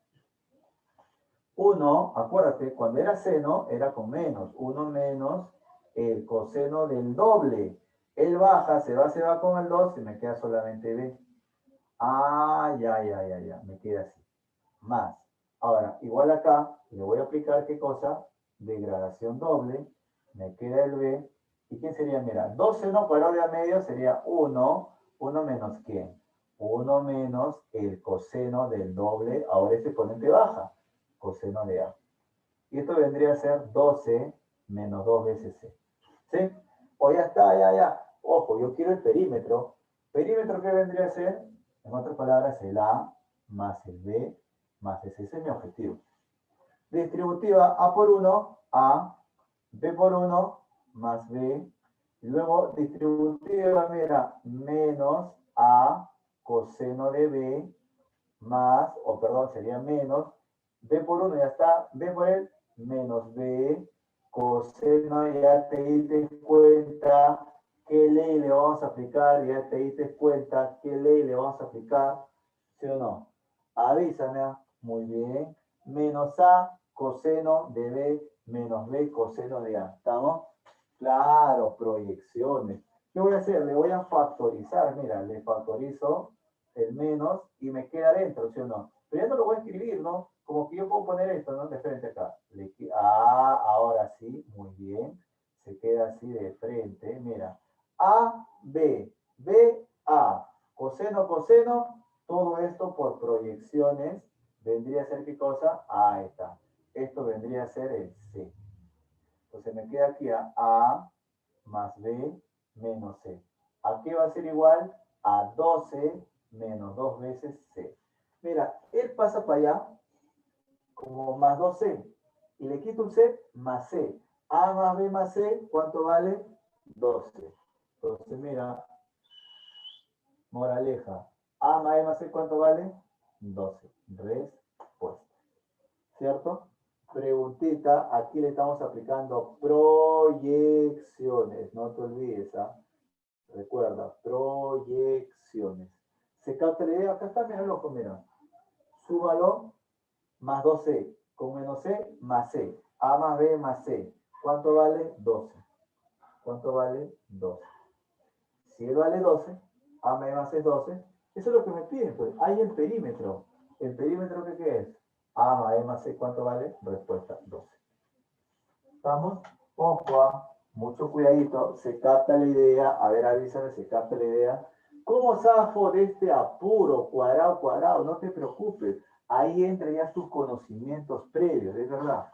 1, acuérdate, cuando era seno, era con menos. 1 menos el coseno del doble. Él baja, se va con el 2 y me queda solamente B. Ah, ya, me queda así. Más. Ahora, igual acá, le voy a aplicar, ¿qué cosa? Degradación doble. Me queda el B. ¿Y quién sería? Mira, 2 seno cuadrado de A medio sería 1. 1 menos ¿quién? 1 menos el coseno del doble. Ahora este exponente baja. Coseno de A. Y esto vendría a ser 12 menos 2 veces C. ¿Sí? O ya está, ya. Ojo, yo quiero el perímetro. ¿Perímetro qué vendría a ser? En otras palabras, el A más el B más ese es mi objetivo. Distributiva A por 1, A, B por 1, más B. Y luego distributiva, mira, menos A coseno de B, más, o perdón, sería menos, B por 1 ya está, B por el, menos B, coseno, ya te diste cuenta qué ley le vamos a aplicar, ya te diste cuenta qué ley le vamos a aplicar, ¿sí o no? Avísame, muy bien, menos A coseno de B menos B coseno de A, ¿estamos? Claro, proyecciones. ¿Qué voy a hacer? Le voy a factorizar, mira, le factorizo el menos y me queda dentro, ¿sí o no? Pero ya no lo voy a escribir, ¿no? Como que yo puedo poner esto, ¿no? De frente acá. Ahora sí, muy bien. Se queda así de frente, mira. A, B, B, A. Coseno, coseno. Todo esto por proyecciones vendría a ser ¿qué cosa? Ahí está. Esto vendría a ser el C. Entonces me queda aquí A más B menos C. ¿A qué va a ser igual? A 12 menos 2 veces C. Mira, él pasa para allá como más 2C. Y le quito un C más C. A más B más C, ¿cuánto vale? 12. Entonces, mira, moraleja. A más B más C, ¿cuánto vale? 12. Respuesta. ¿Cierto? Preguntita, aquí le estamos aplicando proyecciones. No te olvides, ¿ah? Recuerda, proyecciones. ¿Se capta la idea? Acá está, mira el ojo, mira. Súmalo más 2C. Con menos C, más C. A más B más C. ¿Cuánto vale? 12. ¿Cuánto vale? 12. Si él vale 12, A más B más C es 12. Eso es lo que me piden, pues. Hay el perímetro. ¿El perímetro qué es? A más B más C, ¿cuánto vale? Respuesta, 12. ¿Estamos? Ojo, mucho cuidadito, se capta la idea, a ver, avísame, se capta la idea. ¿Cómo zafo de este apuro? Cuadrado, no te preocupes. Ahí entran ya tus conocimientos previos, es verdad.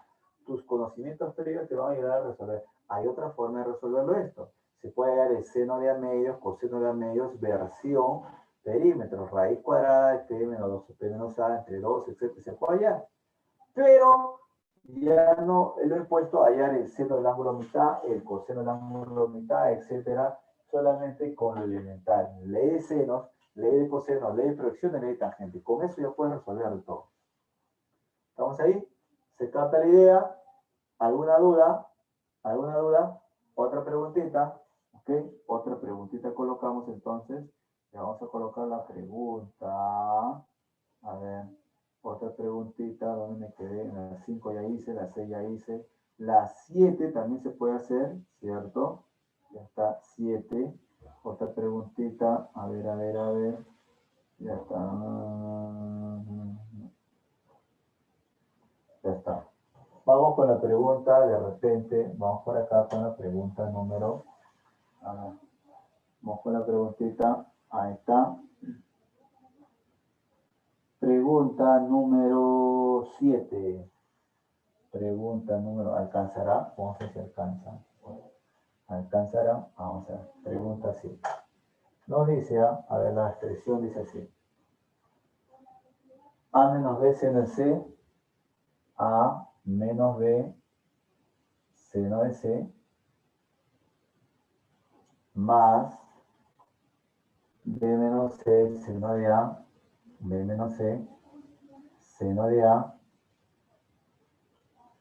Tus conocimientos previos te van a ayudar a resolver. Hay otra forma de resolverlo esto. Se puede hallar el seno de A medios, coseno de A medios, versión, perímetro, raíz cuadrada de P menos 2P menos A entre 2, etc. Se puede hallar. Pero ya no lo he puesto a hallar el seno del ángulo mitad, el coseno del ángulo mitad, etcétera, solamente con lo elemental. Ley de senos, ley de cosenos, ley de proyecciones, ley de tangente. Con eso ya puedes resolver todo. ¿Estamos ahí? ¿Se capta la idea? ¿Alguna duda? ¿Alguna duda? Otra preguntita. ¿Ok? Otra preguntita colocamos entonces. Le vamos a colocar la pregunta. A ver. Otra preguntita, ¿dónde me quedé? La 5 ya hice, la 6 ya hice. La 7 también se puede hacer, ¿cierto? Ya está, 7. Otra preguntita. A ver, a ver, a ver. Ya está. Ya está. Vamos con la pregunta, de repente, vamos por acá con la pregunta número. Vamos con la preguntita. Ahí está. Pregunta número 7. Pregunta número, ¿alcanzará? Vamos a ver si alcanza. ¿Alcanzará? Vamos a ver. Pregunta 7. Nos dice, a ver, la expresión dice así. A menos B seno de C, A menos B seno de C, más B menos C seno de A, B menos C seno de A,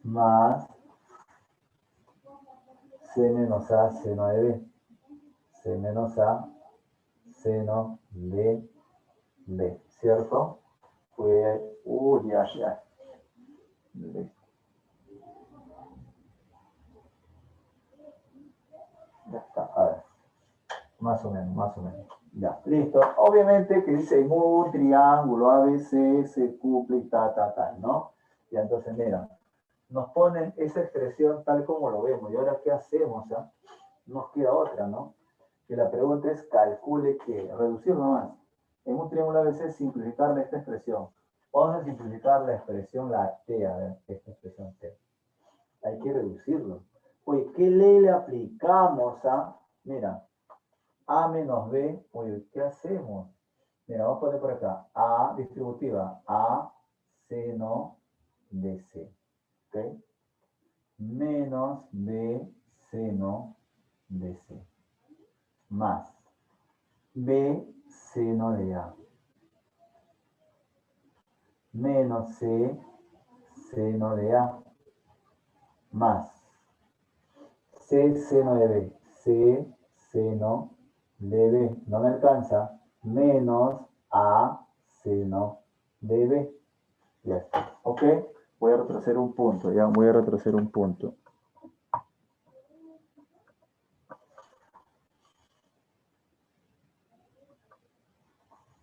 más C menos A seno de B, C menos A seno de B, ¿cierto? Pues, ya. Ya está, a ver. Más o menos. Ya, listo. Obviamente que dice en un triángulo ABC se cumple y ¿no? Ya, entonces, mira, nos ponen esa expresión tal como lo vemos. ¿Y ahora qué hacemos? Nos queda otra, ¿no? Que la pregunta es, calcule que, reducir nomás. En un triángulo ABC, simplificar esta expresión. Vamos a simplificar la expresión, la T, a ver, esta expresión T. Hay que reducirlo. Oye, ¿qué ley le aplicamos a? Mira, A menos B, oye, ¿qué hacemos? Mira, vamos a poner por acá, A distributiva, A seno de C, ¿ok? Menos B seno de C, más B seno de A, menos C seno de A, más C seno de B, C seno de B, no me alcanza, menos A seno de B. Ya está. ¿Ok? Voy a retroceder un punto, ya voy a retroceder un punto.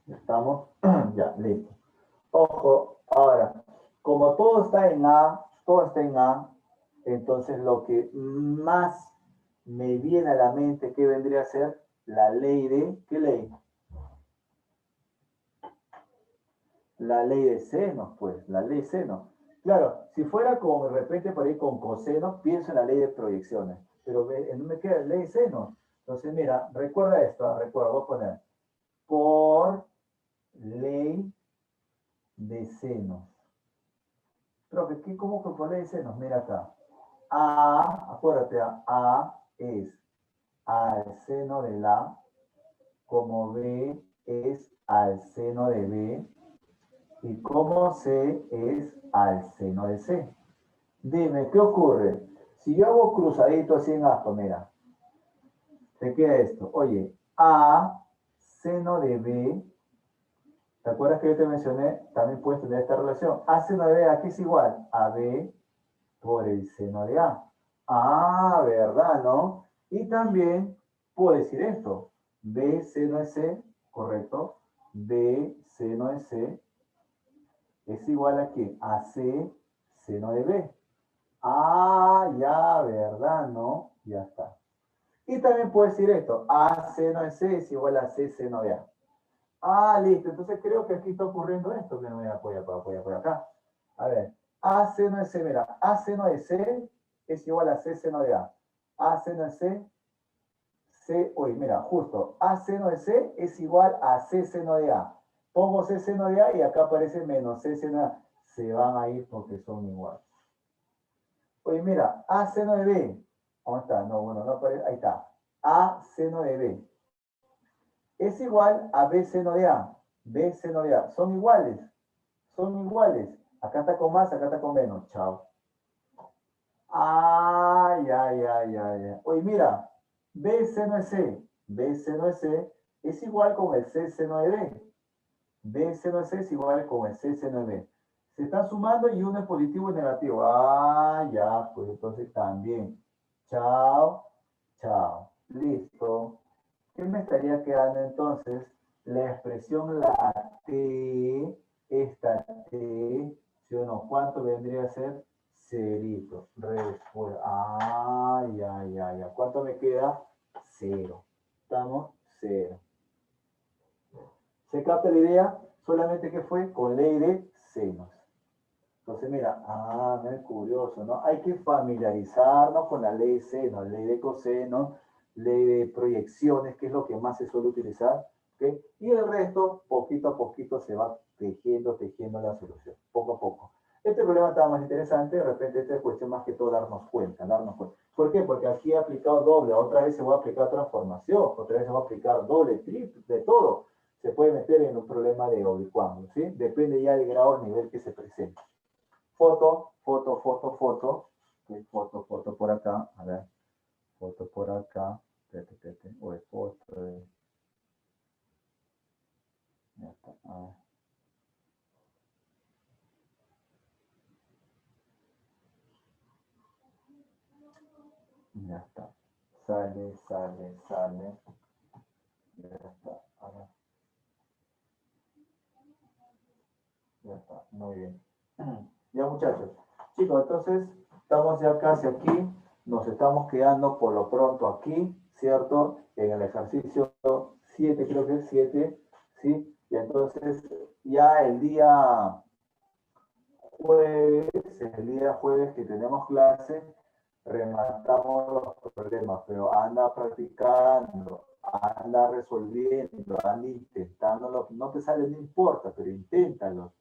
¿Estamos? Ya, listo. Ojo, ahora, como todo está en A, entonces lo que más me viene a la mente que vendría a ser la ley de, ¿qué ley? La ley de senos, pues, la ley de senos. Claro, si fuera con, de repente por ahí con cosenos, pienso en la ley de proyecciones, pero no me queda la ley de senos. Entonces, mira, recuerda esto, recuerda, voy a poner por ley de senos. Pero, ¿cómo que por ley de senos? Mira acá. A, acuérdate, A es al seno de la, como B es al seno de B, y como C es al seno de C. Dime, ¿qué ocurre? Si yo hago cruzadito así en aspa, mira, te queda esto. Oye, A seno de B, ¿te acuerdas que yo te mencioné? También puedes tener esta relación. A seno de B, ¿a qué es igual? A B por el seno de A. Ah, ¿verdad, no? Y también puedo decir esto. B seno de C, ¿correcto? B seno de C es igual a ¿qué? A C seno de B. Ah, ya, ¿verdad, no? Ya está. Y también puedo decir esto. A seno de C es igual a C seno de A. Ah, listo. Entonces creo que aquí está ocurriendo esto. Que no me apoya por acá. A ver. A seno de C, mira. A seno de C es igual a C seno de A. A seno de C, mira, justo. A seno de C es igual a C seno de A. Pongo C seno de A y acá aparece menos C seno de A. Se van a ir porque son iguales. Oye, mira, A seno de B. ¿Dónde está? No, bueno, no aparece. Ahí está. A seno de B es igual a B seno de A. B seno de A. Son iguales. Son iguales. Acá está con más, acá está con menos. Chao. Ah, ya. Oye, mira. B seno de C. B seno de C es igual con el C seno de B. B seno de C es igual con el C seno de B. Se están sumando y uno es positivo y negativo. Ah, ya, pues entonces también. Chao, chao. Listo. ¿Qué me estaría quedando entonces? La expresión la T, esta T, ¿sí o no? ¿Cuánto vendría a ser? Cerito. Respuesta. Ah, ya. ¿Cuánto me queda? 0. ¿Estamos? 0. ¿Se capta la idea? Solamente que fue con ley de senos. Entonces, mira, no es curioso, ¿no? Hay que familiarizarnos con la ley de seno, ley de coseno, ley de proyecciones, que es lo que más se suele utilizar, ¿ok? Y el resto, poquito a poquito, se va tejiendo la solución, poco a poco. Este problema está más interesante, de repente esta es cuestión más que todo darnos cuenta. ¿Por qué? Porque aquí he aplicado doble, otra vez se va a aplicar transformación, otra vez se va a aplicar doble, triple, de todo. Se puede meter en un problema de oblicuado, ¿sí? Depende ya del grado o nivel que se presente. Foto. Foto por acá. A ver. Foto por acá. Espérate. O es foto. Ya está. A ver. Ya está. Sale. Ya está. A ver. Ya está. Muy bien. Ya, muchachos. Chicos, entonces estamos ya casi aquí. Nos estamos quedando por lo pronto aquí, ¿cierto? En el ejercicio 7, creo que es 7, ¿sí? Y entonces ya el día jueves que tenemos clase, rematamos los problemas, pero anda practicando, anda resolviendo, anda intentándolo. No te sale, no importa, pero inténtalo.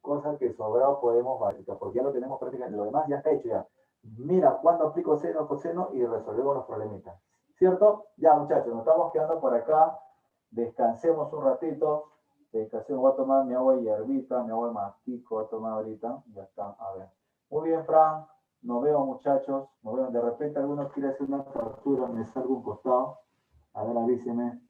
Cosa que sobrado podemos practicar, porque ya lo tenemos prácticamente, lo demás ya está hecho ya. Mira cuando aplico seno, coseno y resolvemos los problemitas. ¿Cierto? Ya, muchachos, nos estamos quedando por acá. Descansemos un ratito. Dedicación, voy a tomar mi agua hierbita, mi agua de mastico, voy a tomar ahorita. Ya está, a ver. Muy bien, Fran. Nos vemos, muchachos. Nos vemos. De repente alguno quiere hacer una captura, me salgo un costado. A ver, avíseme.